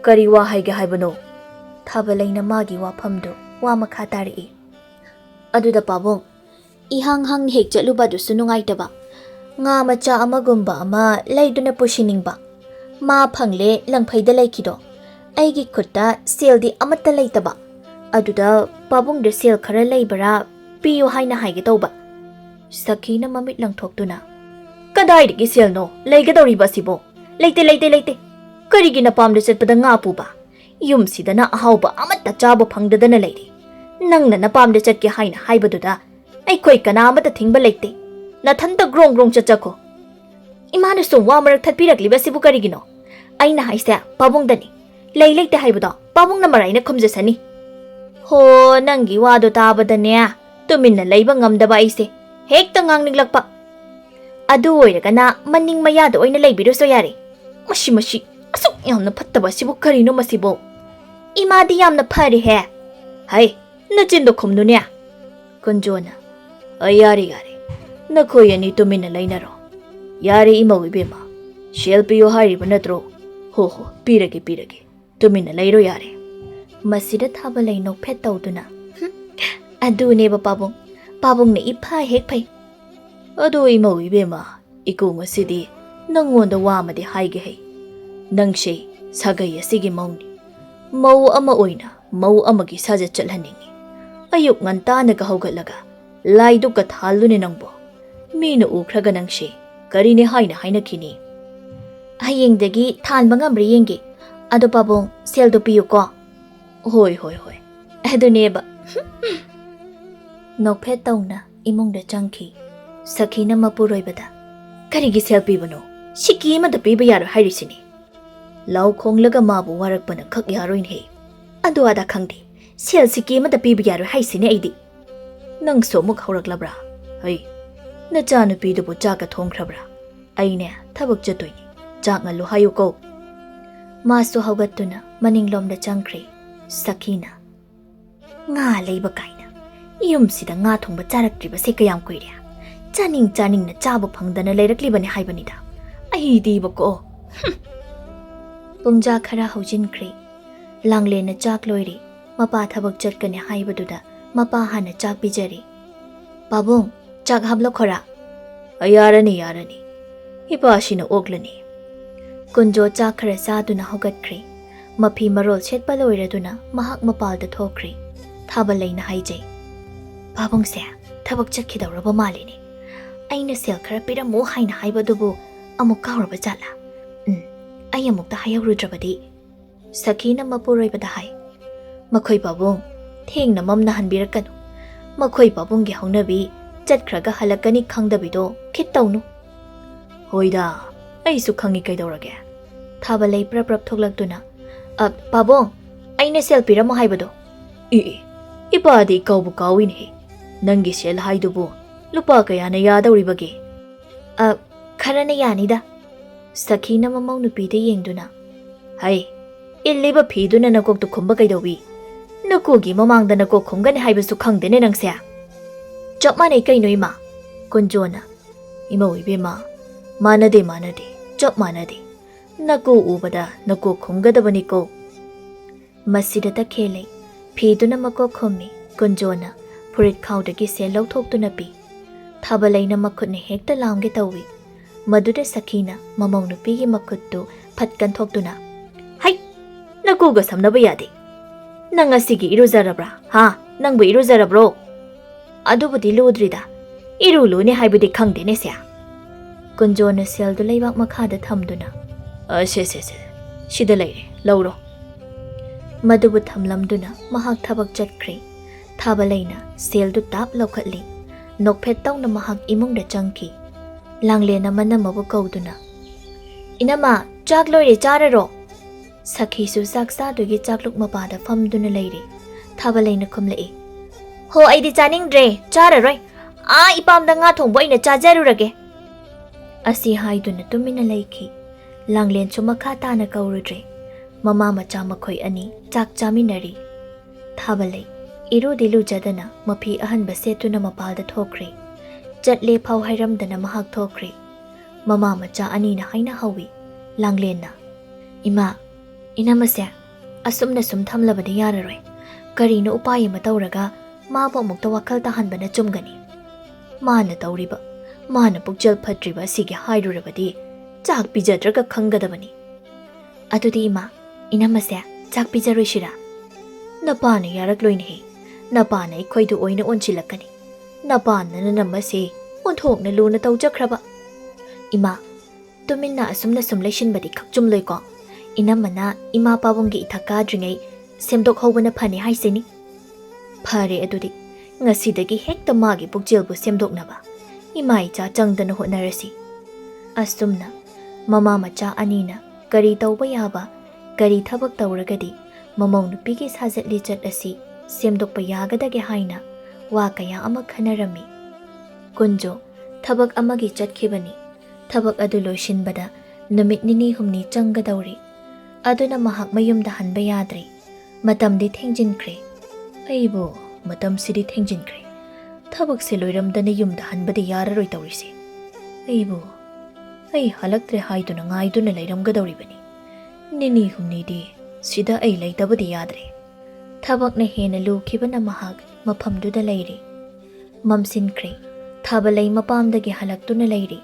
Kari wa haiga haibano. Thabalai na magi wa phamdo wa makha tari. Aduda pabong, ihang hek chatluba du sunungai taba. Nga macha amagumba ama laiduna pushiningba. Ma phangle langphaida laikido. Aigi khutta seldi amata laitaba. Aduda pabong de sel khara laibara piyo haina haige tawba. Sakina mamit lang thoktuna. Kadaidagi sel no laigadawriba sibo. Leite. Karigi na pamda chatpada nga puba. Yumsida na ahawba amata chaba phangdadana leiri. Nangna na pamda chatke haina haibaduda. Aikoi kana amata thingba leite. Nathanta grong chachako. Imana sum wa marak thatpirakliba sibu karigino. Aina haisa pabongdani. Leite haibado pabong na maraina khumjasani. Ho nangi wado tabadanya. Tuminna leiba ngamdaba aise. Hekta ngangninglakpa. Adu oiragana maning mayada oina leibiruso yare. Mashi asuk yamna phattaba sibu karino masibo. Imadi yamna phari he. Hai, nachindo khumnunya. Konjona. Yare. Nakhoyani tuminna leinaro. Yare imau ibema. Shel piyo hariba natro. Ho pirage. Tuminna leiro yare. Masida thabalai no phet tawduna. Adu neba pabong. Pabong na ipha hek phai. Ado imau ibema. Iku ngasidi nangonda wamadi haige hai. Nangshe sagai asigi mauni. Mau ama oina mau amagi saja chalhaningi. Ayuk ngantana ka haugatlaga. Laidu ka thalune nangbo. Mina ukraga nangshe karine haina kini. Hayengdagi thanba ngamri yenge. Ado pabong seldo piyo ko. Hoi. Ado neba. Nokphet tawna imungda changki. Sakina mapuroibada. Karigi selfie bano. Shiki mada piba yaro hairisini. Lau khonglaga mabu warakpana khak yaroin he. Adu ada khangdi. ꯁꯦꯜ ꯁꯤꯀꯤ ꯑꯃꯗ ꯄꯤꯕ ꯌꯥꯔꯣꯏ ꯍꯥꯏꯁꯤꯅꯦ ꯑꯩꯗꯤ ꯅꯪꯁꯨ ꯑꯃꯨꯛ ꯍꯧꯔꯛꯂꯕ꯭ꯔꯥ ꯍꯩ ꯅꯆꯥꯅꯨꯄꯤꯗꯨꯕꯨ ꯆꯥꯛꯀ ꯊꯣꯡꯈ꯭ꯔꯕ꯭ꯔꯥ ꯑꯩꯅꯦ ꯊꯕꯛ ꯆꯠꯇꯣꯏꯅꯤ ꯆꯥꯛ ꯉꯜꯂꯨ ꯍꯥꯏꯌꯨꯀꯣ ꯃꯥꯁꯨ ꯍꯧꯒꯠꯇꯨꯅ ꯃꯅꯤꯡꯂꯣꯝꯗ ꯆꯪꯈ꯭ꯔꯦ ꯁꯈꯤꯅ ꯉꯥ ꯂꯩꯕ ꯀꯥꯏꯅ ꯌꯨꯝꯁꯤꯗ ꯉꯥ ꯊꯣꯡꯕ ꯆꯥꯔꯛꯇ꯭ꯔꯤꯕꯁꯦ ꯀꯌꯥꯝ ꯀꯨꯏꯔꯦ ꯆꯥꯅꯤꯡꯅ ꯆꯥꯕ ꯐꯪꯗꯅ ꯂꯩꯔꯛꯂꯤꯕꯅꯤ ꯍꯥꯏꯕꯅꯤꯗ ꯑꯩꯗꯤꯕꯀꯣ ꯄꯨꯡꯖꯥ ꯈꯔ ꯍꯧꯖꯤꯟꯈ꯭ꯔꯦ ꯂꯥꯡꯂꯦꯟꯅ ꯆꯥꯛ ꯂꯣꯏꯔꯦ ꯃꯄꯥ ꯊꯕꯛ ꯆꯠꯀꯅꯤ ꯍꯥꯏꯕꯗꯨꯗ ꯃꯄꯥ ꯍꯥꯟꯅ ꯆꯥꯛ ꯄꯤꯖꯔꯦ ꯄꯥꯕꯨꯡ ꯆꯥꯛ ꯍꯥꯞꯂꯛꯈꯣꯔꯥ ꯌꯥꯔꯅꯤ ꯏꯄꯥꯁꯤꯅ ꯑꯣꯛꯂꯅꯤ ꯀꯨꯟꯖꯣ ꯆꯥꯛ ꯈꯔ ꯆꯥꯗꯨꯅ ꯍꯧꯒꯠꯈ꯭ꯔꯦ ꯃꯐꯤ ꯃꯔꯣꯜ ꯁꯦꯠꯄ ꯂꯣꯏꯔꯗꯨꯅ ꯃꯍꯥꯛ ꯃꯄꯥꯜꯗ ꯊꯣꯛꯈ꯭ꯔꯦ ꯊꯥꯕꯂꯩꯅ ꯍꯥꯏꯖꯩ ꯄꯥꯕꯨꯡꯁꯦ ꯊꯕꯛ ꯆꯠꯈꯤꯗꯧꯔꯕ ꯃꯥꯜꯂꯤꯅꯦ ꯑꯩꯅ ꯁꯦꯜ ꯈꯔ ꯄꯤꯔꯝꯃꯨ ꯍꯥꯏꯅ ꯍꯥꯏꯕꯗꯨꯕꯨ ꯑꯃꯨꯛ ꯀꯥꯎꯔꯕ ꯖꯥꯠꯂꯥ ꯑꯩ ꯑꯃꯨꯛꯇ ꯍꯥꯏꯍꯧꯔꯨꯗ꯭ꯔꯕꯗꯤ ꯁꯈꯤꯅ ꯃꯄꯨꯔꯣꯏꯕꯗ ꯍꯥꯏ ꯃꯈꯣꯏ ꯄꯥꯕꯨꯡ ꯊꯦꯡꯅ ꯃꯝꯅ ꯍꯟꯕꯤꯔꯛꯀꯅꯨ ꯃꯈꯣꯏ ꯄꯥꯕꯨꯡꯒꯤ ꯍꯧꯅꯕꯤ ꯆꯠꯈ꯭ꯔꯒ ꯍꯜꯂꯛꯀꯅꯤ ꯈꯪꯗꯕꯤꯗꯣ ꯈꯤꯠꯇꯧꯅꯨ ꯍꯣꯏꯗ ꯑꯩꯁꯨ ꯈꯪꯉꯤ ꯀꯩꯗꯧꯔꯒꯦ ꯊꯥꯕꯂꯩ ꯄ꯭ꯔꯞ ꯊꯣꯛꯂꯛꯇꯨꯅ ꯄꯥꯕꯨꯡ ꯑꯩꯅ ꯁꯦꯜ ꯄꯤꯔꯝꯃꯣ ꯍꯥꯏꯕꯗꯣ ꯏꯄꯥꯗꯤ ꯀꯥꯎꯕꯨ ꯀꯥꯎꯏꯅꯦꯍꯦ ꯅꯪꯒꯤ ꯁꯦꯜ ꯍꯥꯏꯗꯨꯕꯨ ꯂꯨꯄꯥ ꯀꯌꯥꯅ ꯌꯥꯗꯧꯔꯤꯕꯒꯦ ꯈꯔꯅ ꯌꯥꯅꯤꯗ ꯁꯈꯤꯅ ꯃꯃꯧ ꯅꯨꯄꯤꯗ ꯌꯦꯡꯗꯨꯅ ꯍꯩ ꯏꯜꯂꯤꯕ ꯐꯤꯗꯨꯅ ꯅꯀꯣꯛꯇꯨ ꯈꯨꯝꯕ ꯀꯩꯗꯧꯋꯤ ꯅꯀꯣꯒꯤ ꯃꯃꯥꯡꯗ ꯅꯀꯣꯛ ꯈꯨꯝꯒꯅꯤ ꯍꯥꯏꯕꯁꯨ ꯈꯪꯗꯦꯅꯦ ꯅꯪꯁꯦ ꯆꯞ ꯃꯥꯟꯅꯩ ꯀꯩꯅꯣ ꯏꯃꯥ ꯀꯨꯟꯖꯣꯅ ꯏꯃꯧ ꯏꯕꯦꯝꯃ ꯃꯥꯟꯅꯗꯦ ꯆꯞ ꯃꯥꯟꯅꯗꯦ ꯅꯀꯣ ꯎꯕꯗ ꯅꯀꯣꯛ ꯈꯨꯝꯒꯗꯕꯅꯤꯀꯣ ꯃꯁꯤꯗ ꯇꯈꯦꯜꯂꯩ ꯐꯤꯗꯨꯅ ꯃꯀꯣꯛ ꯈꯨꯝꯃꯤ ꯀꯨꯟꯖꯣꯅ ꯐꯨꯔꯤꯠ ꯈꯥꯎꯗꯒꯤ ꯁꯦꯜ ꯂꯧꯊꯣꯛꯇꯨꯅ ꯄꯤ ꯊꯥꯕꯂꯩꯅ ꯃꯈꯨꯠꯅ ꯍꯦꯛꯇ ꯂꯥꯝꯒꯦ ꯇꯧꯏ ꯃꯗꯨꯗ ꯁꯈꯤꯅ ꯃꯃꯧ ꯅꯨꯄꯤꯒꯤ ꯃꯈꯨꯠꯇꯨ ꯐꯠꯀꯟ ꯊꯣꯛꯇꯨꯅ ꯍꯩ ꯅꯀꯣꯒ ꯁꯝꯅꯕ ꯌꯥꯗꯦ ꯅꯪ ꯉꯁꯤꯒꯤ ꯏꯔꯨꯖꯔꯕ꯭ꯔꯥ ꯅꯪꯕꯨ ꯏꯔꯨꯖꯔꯕ꯭ꯔꯣ ꯑꯗꯨꯕꯨꯗꯤ ꯂꯨꯗ꯭ꯔꯤꯗ ꯂꯨꯅꯤ ꯍꯥꯏꯕꯗꯤ ꯈꯪꯗꯦꯅꯦ ꯁꯦ ꯀꯨꯟꯖꯣꯅ ꯁꯦꯜꯗꯨ ꯂꯩꯕꯥꯛ ꯃꯈꯥꯗ ꯊꯝꯗꯨꯅ ꯁꯤꯗ ꯂꯩꯔꯦ ꯂꯧꯔꯣ ꯃꯗꯨꯕꯨ ꯊꯝꯂꯝꯗꯨꯅ ꯃꯍꯥꯛ ꯊꯕꯛ ꯆꯠꯈ꯭ꯔꯦ ꯊꯥꯕꯂꯩꯅ ꯁꯦꯜꯗꯨ ꯇꯥꯞ ꯂꯧꯈꯠꯂꯤ ꯅꯣꯛꯐꯦꯠ ꯇꯧꯅ ꯃꯍꯥꯛ ꯏꯃꯨꯡꯗ ꯆꯪꯈꯤ ꯂꯥꯡꯂꯦꯟꯅ ꯃꯅꯝꯃꯕꯨ ꯀꯧꯗꯨꯅ ꯏꯅꯝꯃ ꯆꯥꯛ ꯂꯣꯏꯔꯦ ꯆꯥꯔꯔꯣ ꯁꯈꯤꯁꯨ ꯆꯥꯛ ꯆꯥꯗꯨꯒꯤ ꯆꯥꯛꯂꯨꯛ ꯃꯄꯥꯗ ꯐꯝꯗꯨꯅ ꯂꯩꯔꯦ ꯊꯥꯕꯂꯩꯅ ꯈꯨꯝꯂꯛꯏ ꯍꯣ ꯑꯩꯗꯤ ꯆꯥꯅꯤꯡꯗ꯭ꯔꯦ ꯆꯥꯔꯔꯣꯏ ꯏꯄꯥꯝꯗ ꯉꯥ ꯊꯣꯡꯕ ꯑꯣꯏꯅ ꯆꯥꯖꯔꯨꯔꯒꯦ ꯑꯁꯤ ꯍꯥꯏꯗꯨꯅ ꯇꯨꯃꯤꯟꯅ ꯂꯩꯈꯤ ꯂꯥꯡꯂꯦꯟꯁꯨ ꯃꯈꯥ ꯇꯥꯅ ꯀꯧꯔꯨꯗ꯭ꯔꯦ ꯃꯃꯥ ꯃꯆꯥ ꯃꯈꯣꯏ ꯑꯅꯤ ꯆꯥꯛ ꯆꯥꯃꯤꯟꯅꯔꯤ ꯊꯥꯕꯂꯩ ꯏꯔꯨꯗꯤ ꯂꯨꯖꯗꯅ ꯃꯐꯤ ꯑꯍꯟꯕ ꯁꯦꯠꯇꯨꯅ ꯃꯄꯥꯜꯗ ꯊꯣꯛꯈ꯭ꯔꯦ ꯆꯠꯂꯦ ꯐꯥꯎ ꯍꯥꯏꯔꯝꯗꯅ ꯃꯍꯥꯛ ꯊꯣꯛꯈ꯭ꯔꯦ ꯃꯃꯥ ꯃꯆꯥ ꯑꯅꯤꯅ ꯍꯥꯏꯅ ꯍꯧꯏ ꯂꯥꯡꯂꯦꯟꯅ ꯏꯃꯥ ꯏꯅꯝꯃꯁꯦ ꯑꯁꯨꯝꯅ ꯁꯨꯝ ꯊꯝꯂꯕꯗꯤ ꯌꯥꯔꯔꯣꯏ ꯀꯔꯤꯅꯣ ꯎꯄꯥꯏ ꯑꯃ ꯇꯧꯔꯒ ꯃꯥꯕꯨ ꯑꯃꯨꯛꯇ ꯋꯥꯈꯜ ꯇꯥꯍꯟꯕꯅ ꯆꯨꯝꯒꯅꯤ ꯃꯥꯅ ꯇꯧꯔꯤꯕ ꯃꯥꯅ ꯄꯨꯛꯆꯦꯜ ꯐꯠꯇ꯭ꯔꯤꯕ ꯑꯁꯤꯒꯤ ꯍꯥꯏꯔꯨꯔꯕꯗꯤ ꯆꯥꯛ ꯄꯤꯖꯗ꯭ꯔꯒ ꯈꯪꯒꯗꯕꯅꯤ ꯑꯗꯨꯗꯤ ꯏꯃꯥ ꯏꯅꯝꯃꯁꯦ ꯆꯥꯛ ꯄꯤꯖꯔꯣꯏꯁꯤꯔꯥ ꯅꯄꯥꯅ ꯌꯥꯔꯛꯂꯣꯏꯅꯦꯍꯦ ꯅꯄꯥꯅ ꯑꯩꯈꯣꯏꯗꯨ ꯑꯣꯏꯅ ꯑꯣꯟꯁꯤꯜꯂꯛꯀꯅꯤ ꯅꯄꯥꯅ ꯅꯝꯃꯁꯦ ꯑꯣꯟꯊꯣꯛꯅ ꯂꯨꯅ ꯇꯧꯖꯈ꯭ꯔꯕ ꯏꯃꯥ ꯇꯨꯃꯤꯟꯅ ꯑꯁꯨꯝꯅ ꯁꯨꯝ ꯂꯩꯁꯤꯟꯕꯗꯤ ꯈꯛꯆꯨꯝꯂꯣꯏꯀꯣ ꯏꯅꯝꯃꯅ ꯏꯃꯥ ꯄꯥꯕꯨꯡꯒꯤ ꯏꯊꯛ ꯀꯥꯗ꯭ꯔꯤꯉꯩ ꯁꯦꯝꯗꯣꯛꯍꯧꯕꯅ ꯐꯅꯤ ꯍꯥꯏꯁꯤꯅꯤ ꯐꯔꯦ ꯑꯗꯨꯗꯤ ꯉꯁꯤꯗꯒꯤ ꯍꯦꯛꯇ ꯃꯥꯒꯤ ꯄꯨꯛꯆꯦꯜꯕꯨ ꯁꯦꯝꯗꯣꯛꯅꯕ ꯏꯃꯥ ꯏꯆꯥ ꯆꯪꯗꯅ ꯍꯣꯠꯅꯔꯁꯤ ꯑꯁꯨꯝꯅ ꯃꯃꯥ ꯃꯆꯥ ꯑꯅꯤꯅ ꯀꯔꯤ ꯇꯧꯕ ꯌꯥꯕ ꯀꯔꯤ ꯊꯕꯛ ꯇꯧꯔꯒꯗꯤ ꯃꯃꯧ ꯅꯨꯄꯤꯒꯤ ꯁꯥꯖꯠ ꯂꯤꯆꯠ ꯑꯁꯤ ꯁꯦꯝꯗꯣꯛꯄ ꯌꯥꯒꯗꯒꯦ ꯍꯥꯏꯅ ꯋꯥ ꯀꯌꯥ ꯑꯃ ꯈꯟꯅꯔꯝꯃꯤ ꯀꯨꯟꯖꯣ ꯊꯕꯛ ꯑꯃꯒꯤ ꯆꯠꯈꯤꯕꯅꯤ ꯊꯕꯛ ꯑꯗꯨ ꯂꯣꯏꯁꯤꯟꯕꯗ ꯅꯨꯃꯤꯠ ꯅꯤꯅꯤ ꯍꯨꯝꯅꯤ ꯆꯪꯒꯗꯧꯔꯤ ꯑꯗꯨꯅ ꯃꯍꯥꯛ ꯃꯌꯨꯝꯗ ꯍꯟꯕ ꯌꯥꯗ꯭ꯔꯦ ꯃꯇꯝꯗꯤ ꯊꯦꯡꯖꯤꯟꯈ꯭ꯔꯦ ꯑꯩꯕꯨ ꯃꯇꯝꯁꯤꯗꯤ ꯊꯦꯡꯖꯤꯟꯈ꯭ꯔꯦ ꯊꯕꯛꯁꯦ ꯂꯣꯏꯔꯝꯗꯅ ꯌꯨꯝꯗ ꯍꯟꯕꯗꯤ ꯌꯥꯔꯔꯣꯏ ꯇꯧꯔꯤꯁꯦ ꯑꯩ ꯍꯜꯂꯛꯇ꯭ꯔꯦ ꯍꯥꯏꯗꯨꯅ ꯉꯥꯏꯗꯨꯅ ꯂꯩꯔꯝꯒꯗꯧꯔꯤꯕꯅꯤ ꯅꯤꯅꯤ ꯍꯨꯝꯅꯤꯗꯤ ꯁꯤꯗ ꯑꯩ ꯂꯩꯇꯕꯗꯤ ꯌꯥꯗ꯭ꯔꯦ ꯊꯕꯛꯅ ꯍꯦꯟꯅ ꯂꯨꯈꯤꯕꯅ ꯃꯍꯥꯛ ꯃꯐꯝꯗꯨꯗ ꯂꯩꯔꯤ ꯃꯝꯁꯤꯟꯈ꯭ꯔꯦ ꯊꯥꯕꯂꯩ ꯃꯄꯥꯝꯗꯒꯤ ꯍꯜꯂꯛꯇꯨꯅ ꯂꯩꯔꯤ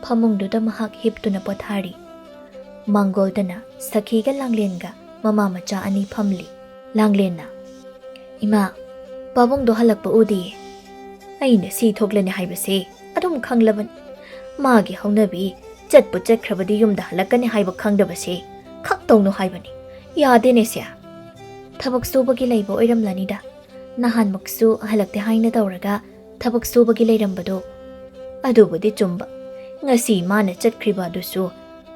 ꯐꯃꯨꯡꯗꯨꯗ ꯃꯍꯥꯛ ꯍꯤꯞꯇꯨꯅ ꯄꯣꯊꯥꯔꯤ ꯃꯥꯡꯒꯣꯜꯗꯅ ꯁꯈꯤꯒ ꯂꯥꯡꯂꯦꯟꯒ ꯃꯃꯥ ꯃꯆꯥ ꯑꯅꯤ ꯐꯝꯂꯤ ꯂꯥꯡꯂꯦꯟꯅ ꯏꯃꯥ ꯄꯥꯕꯨꯡꯗꯣ ꯍꯜꯂꯛꯄ ꯎꯗꯤꯌꯦ ꯑꯩꯅ ꯁꯤ ꯊꯣꯛꯂꯅꯤ ꯍꯥꯏꯕꯁꯦ ꯑꯗꯨꯝ ꯈꯪꯂꯕꯅꯤ ꯃꯥꯒꯤ ꯍꯧꯅꯕꯤ ꯆꯠꯄꯨ ꯆꯠꯈ꯭ꯔꯕꯗꯤ ꯌꯨꯝꯗ ꯍꯜꯂꯛꯀꯅꯤ ꯍꯥꯏꯕ ꯈꯪꯗꯕꯁꯦ ꯈꯛꯇꯧꯅꯨ ꯍꯥꯏꯕꯅꯤ ꯌꯥꯗꯦꯅꯦ ꯁꯦ ꯊꯕꯛ ꯁꯨꯕꯒꯤ ꯂꯩꯕ ꯑꯣꯏꯔꯝꯂꯅꯤꯗ ꯅꯍꯥꯟꯃꯨꯛꯁꯨ ꯍꯜꯂꯛꯇꯦ ꯍꯥꯏꯅ ꯇꯧꯔꯒ ꯊꯕꯛ ꯁꯨꯕꯒꯤ ꯂꯩꯔꯝꯕꯗꯣ ꯑꯗꯨꯕꯨꯗꯤ ꯆꯨꯝꯕ ꯉꯁꯤ ꯃꯥꯅ ꯆꯠꯈ꯭ꯔꯤꯕ ꯑꯗꯨꯁꯨ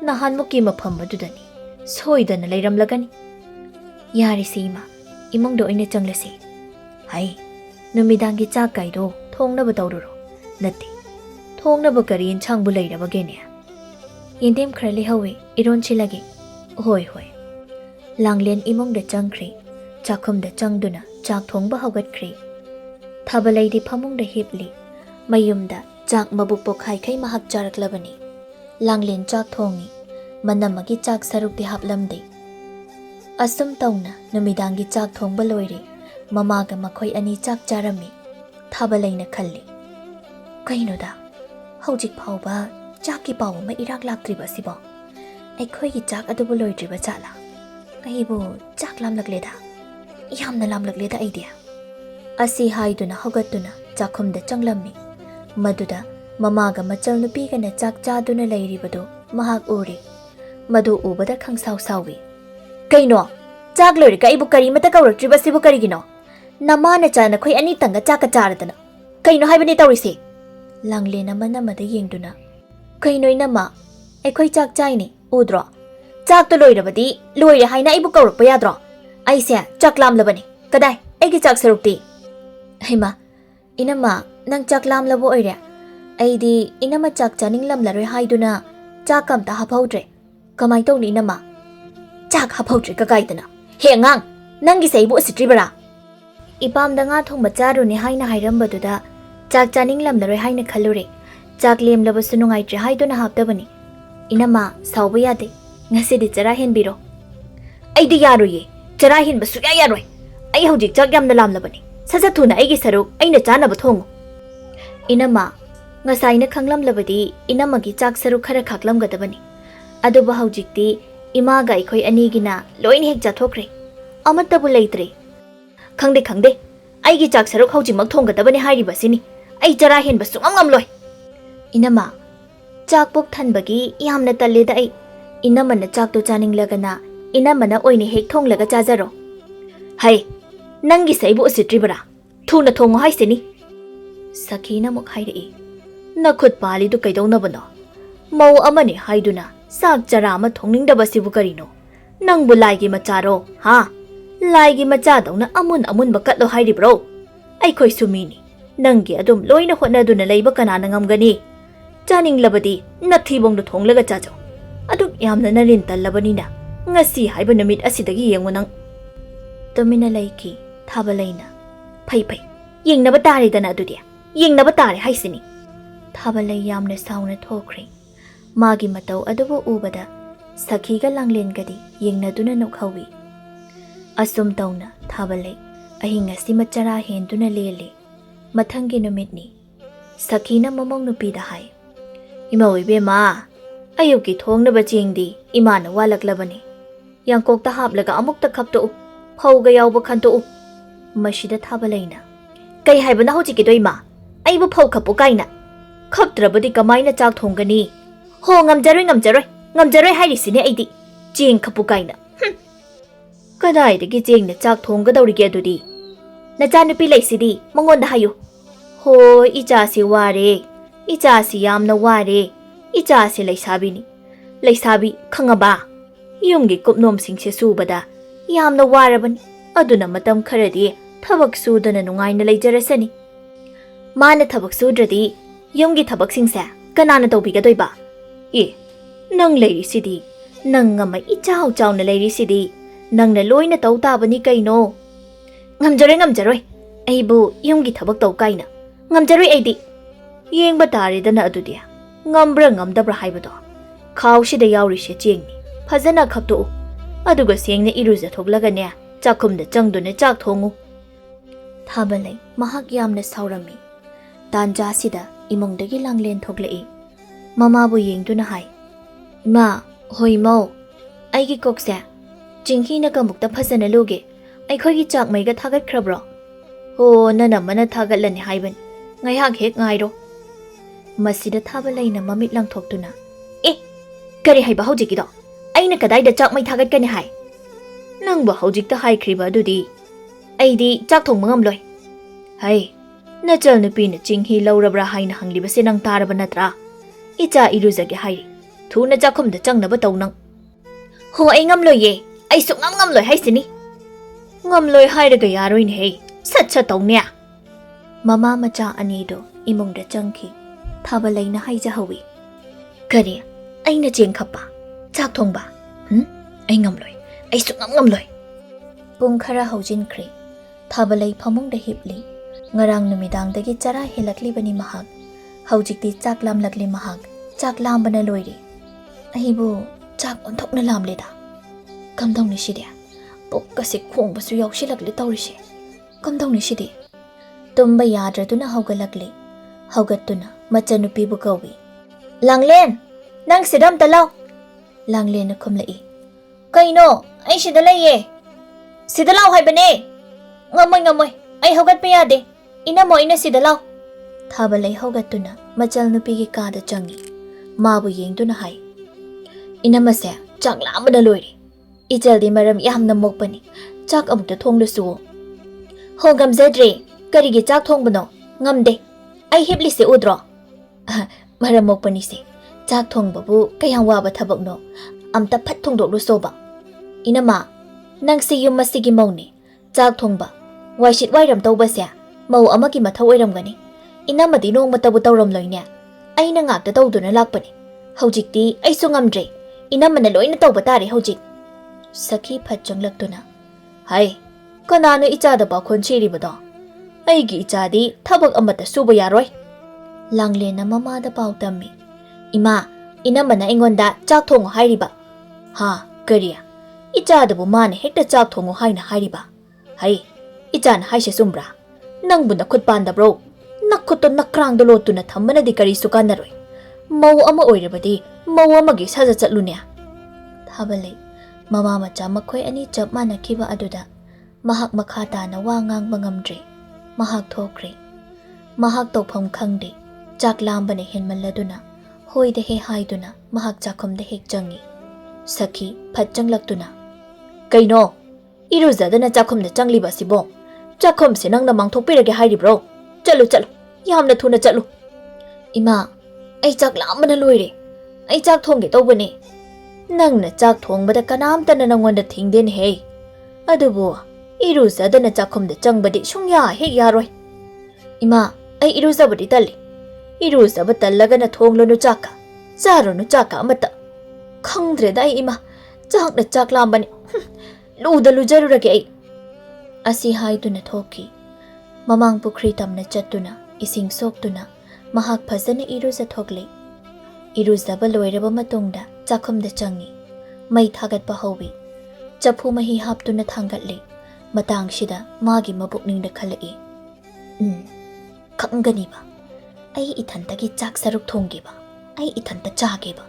ꯅꯍꯥꯟꯃꯨꯛꯀꯤ ꯃꯐꯝ ꯑꯗꯨꯗꯅꯤ ꯁꯣꯏꯗꯅ ꯂꯩꯔꯝꯂꯒꯅꯤ ꯌꯥꯔꯤꯁꯤ ꯏꯃꯥ imong do oine changlasi. Hai, numidangi chak kai do thongnaba tawruro. Natti. Thongnaba kari inchangbu leirabagene. Yendem khara lehawi iron chilagi. Hoi hoi. Langlen imong da changkhri. Chakhum da changduna chak thongba hawgatkri. Thabalai di phamung da hipli. Mayumda chak mabuk pokhai khai mahak charaklabani. Langlen chak thongi. Manamagi chak saruk di haplamde. Asum tauna numidangi chak thongba loire. Mamaga makhoi ani chak charami. Thabalai na khalli. Kaino da. Haujik phauba chak ki pawa ma irak laktriba sibo. Aikhoi ki chak adubu loidriba chala. Aibu chak lamlagle da. Yamna lamlagle da idea. Asi haiduna hogatuna chakhum da changlammi. Maduda mamaga machal nupiga na chak chaduna lairibado mahak uri. Madu ubada khangsaw sawi. Kaino chak loire ka ibu kari mata kawraktriba sibo karigino. Namana chana khoi ani tanga chaka charadana. Kaino haibani tawrisi. Langlena manamada yengduna. Kaino inama aikhoi chak chaini udro. Chak to loirabadi loire haina ibu kawrakpa yadro. Aise chak lamlabani. Kadai aigi chak sarukti. Haima inama nang chak lamlabo oire. Aidi inama chak chaning lamlaroi haiduna chak kamta haphaudre. Kamai tawni inama. Chak haphaudre kakaidana. He ngang nangi saibu asitribara. Ipamda nga thongba charuni haina hairambaduda chak chaning lamlaroi haina khallure. Chak lemlabasu nungaitre haiduna haptabani. Inama sauba yade. Ngasidi chara henbiro. Aidi yaroye. Chara henba suya yaroi. Ai hojik chak yamna lamlabani. Sasathuna aigi saruk aina chanaba thongu. Inama ngasaina khanglamlabadi inamagi chak saruk khara khaklamgadabani. Aduba hojikti imaga aikhoi anigina loina hek chathokre. Amatabu leitre. Khangde khangde. Aigi chak saruk hojikmak thonggadabani hairibasini. Ai chara henba sungamngamloi. Inama chak pok thanbagi yamna talleda ai. Inamana chak to chaninglagana inamana oine hek thonglaga chajaro. Hai nangi saibu asitribara. Thuna thongo haiseni. Sakhina muk hairei. Nakhut pali du kaidonabano. Mau amani haiduna sak chara ama thongningdaba sibu karino. Nangbu laigi macharo ha. Laigi machadona amun bakatlo hairibro. Aikhoi sumini. Nangi adum loina hotnaduna leiba kanana ngamgani. Chaninglabadi nathibongdo thonglaga chajo. Aduk yamna narin tallabanina. Ngasi haiba namit asidagi yengu nang. Tumina laiki thabalaina. Pai pai. Yengnaba tare dana adudia. Yengnaba tare haisini. Thabalai yamna sauna thokri. Magi matau adubu ubada. Sakhiga langlengadi yengnaduna nokhawi. Asum tauna thabalai. Ahingasi machara henduna lele. Mathangi numitni. Sakhina mamong nupida hai. Imau ibema. Ayuki thongnaba chingdi imana walaklabani. Yangkokta haplaga amukta khapto u. Phungga yawba khanto u. Mashida thabalaina. Kai haibana hojiki doima. Aibu phau khapu kaina. Khaptrabadi kamaina chak thonggani. Ho ngamjaroi hairisine aidi. Ching khapu kaina. Kadaidagi chingna chak thonggadawrige adudi. Nachanupi laisidi mangonda hayu. Ho ichasi ware. Ichasi yamna ware. Ichasi laisabini. Laisabi khangaba. Yumgi kupnom singse subada. Yamna warabani. Aduna matam kharadi thabak sudana nungaina leijarasani. Mana thabak sudradi yumgi thabak singse kanana tawbigadoiba. Nang leirisidi. Nang ngama ichaw chawna leirisidi. Nangna loina taw tabani kaino. Ngamjaroi. Aibu yumgi thabak taw kaina. Ngamjaroi aidi. Yengba taridana adudia. Ngambra ngamdabra haibado. Khawshida yawrishe chengni. Phajana khapto. Aduga sengna iruja thoglagane chakhumda changdune chak thongu. Thabalai mahak yamna saurami. Tanja sida imongdagi langlen thoglai. Mama bu yengduna hai. Ma hoi mau. Aigi kokse. Jinghina kamukta phajana loge. Aikhoigi chak maiga thagat khrabro. Ho nana mana thagatlani haiban. Ngaihak hek ngairo. Masida thabalaina mamit langthoktuna. Kari haiba haujikido. Aina kadaida chak mai thagatkani hai. Nangba haujikta haikriba adudi. Aidi chak thongma ngamloi. Hai. Nachal nupina chinghi laurabra haina hanglibase nang taraba natra. Icha iruzage hairi. Thuna chakhumda changnaba tawnang. Ho ai ngamloi ye. Ai suk ngamloi haisini. Ngamloi hairaga yaroin hei. Sat tawnya. Mama macha anido imungda changki. Thabalai haija hawi. Kari, aina jeng khapa. Chak thongba. Ai ngamloi. Ai su ngamloi. Pung khara haujinkhre. Thabalai phamungda hipli. Ngarang numidangdagi chara helakli mahak. Haujikti chak lamlakli mahak. Chak lambana loiri. Aibu chak onthokna lamleda. Kamdongni shide. Pokkasi khongbasu yaushilakli tawrise. Kamdongni shide. Tumba yadraduna haugalakli. Haugattuna machanupibu kawi. Langlen, nang sidam talaw. Langlen khumlai. Kaino, ai sida laiye. Sida law haibane. Ngamoy, ai haugatpa yade. Ina mo ina sida law. Thabalai haugattuna machal nupigi kada changi. Mabu yengduna hai. Inamase chak lambana loiri. Ichaldi maram yamna mokpani. Chak amukta thonglusu. Hongam zedre, karigi chak thongbano. Ngamde. Ai hipli se udro. Maram mokpani se. Chak thongbabu kayang waba thabakno. Amta phat thongdoklu soba. Inama, nang si yum masigi mauni. Chak thongba. Waishit wairam tawba se. Mau amagi mathaw oiramgani. Inamadi nong matabu tawram loine. Ai na ngakta tawduna lakpani. Haujikti ai su ngamdre. Inamana loina tawba tare haujik. Sakhi phat changlaktuna. Hai, kanana ichada ba khonchiribado. Aigi ichadi thabak amata suba yaroi. Langlena mamada pau tammi. Ima, inamana ingonda chak thongo hairiba. Ha, kariya. Ichadabu mane hekta chak thongo haina hairiba. Hai, ichana haishe sumbra. Nangbu nakhut pandabro. Nakhuto nakrangdo lotuna thammana di kari sukanaroi. Mau ama oirabadi, mau amagi saja chatlunya. Thabalai. Mama macha makhoi ani chap manakiba aduda mahak makhata na wa ngangba ngamdre mahak thokre mahak tawpham khangde chak lambane henmalladuna hoide he haiduna mahak chakhomda hek changi sakhi phat changlaktuna kaino iruzadana chakhomda changliba sibo chakhom se nangna mangthokpirage hairibro chalu yamna thuna chalu ima ai chak lambana loire ai chak thongge tawbane Nangna chak thongbada kanamtana nangonda thingden hei. Adubu, iruzadana chakhomda changbadi shungya hek yaroi. Ima, ai iruzabadi talli. Iruzaba tallagana thonglonu chaka. Charonu chaka amata. Khangdreda ai ima, chakna chak lambani. Luda lujarurage ai. Asi haiduna thoki. Mamang pukri tamna chattuna, ising soktuna, mahak phajana iruza thokli. Iruzaba loiraba matungda chakhomda changi mai thagatpa hobi chaphu mahi haptuna thangatli matangshida magi mabukningda khalai khanganiba ai ithantagi chak saruk thongiba ai ithanta chageba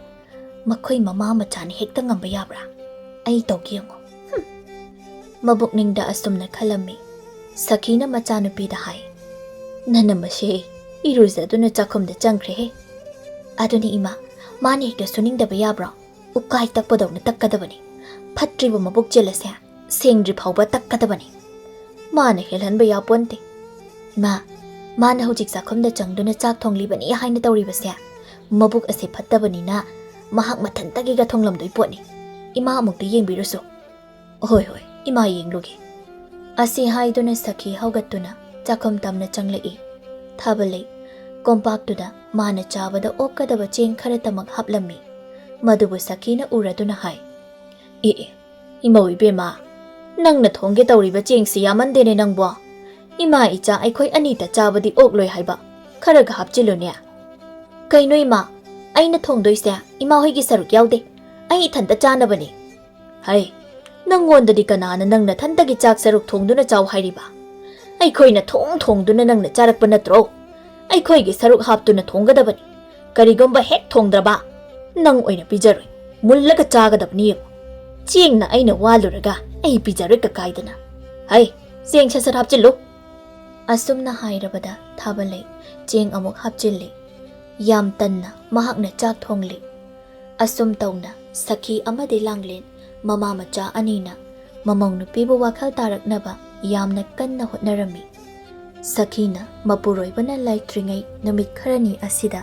makhoi mama machani hekta ngamba yabra ai tawgiyango mabukningda asumna khalami sakhina machanupi da hai nanamase iruzaduna chakhomda changkhre he aduni ima mani hekta suningdaba yabra ukai takpadawna takkadabani phatriba mabuk jelase sengdri phauba takkadabani mana helhanba yaponte ma mana hojik sakhomda changduna chak thonglibani haina tawribase mabuk ase phattabani na mahak mathantagi ga thonglamdoi potni ima amukta yengbirusu hoi ima yengluge asi haiduna sakhi haugattuna chakhom tamna changlai thabalai Kompaktuda mana chabada okadaba cheng khara tamak haplammi madubu sakhina uraduna hai imoi bema nangna thongge tawriba cheng si yamandene nangbo ima icha aikhoi anita chabadi okloi haiba khara ga hapchilunya kaino ima aina thongdoise ima hoigi saruk yaude ai ithanta chanabani hai nangondadi kanana nangna thantagi chak saruk thongduna chaw hairiba aikhoina thongduna nangna charakpa natro Aikhoigi saruk haptuna thonggadabani karigomba hek thongdraba nang oina pijaroi mullaga chagadabani chengna aina waluraga ai pijaroi ka kaidana hai cheng sasar hapchillu asumna hairabada thabalai cheng amuk hapchilli yam tanna mahakna chak thongli asum tawna sakhi amadi langlen mama macha anina mamong nupibu wakhal taraknaba yamna kanna hotnarami Sakhina mapuroibana laitringai namit kharani asida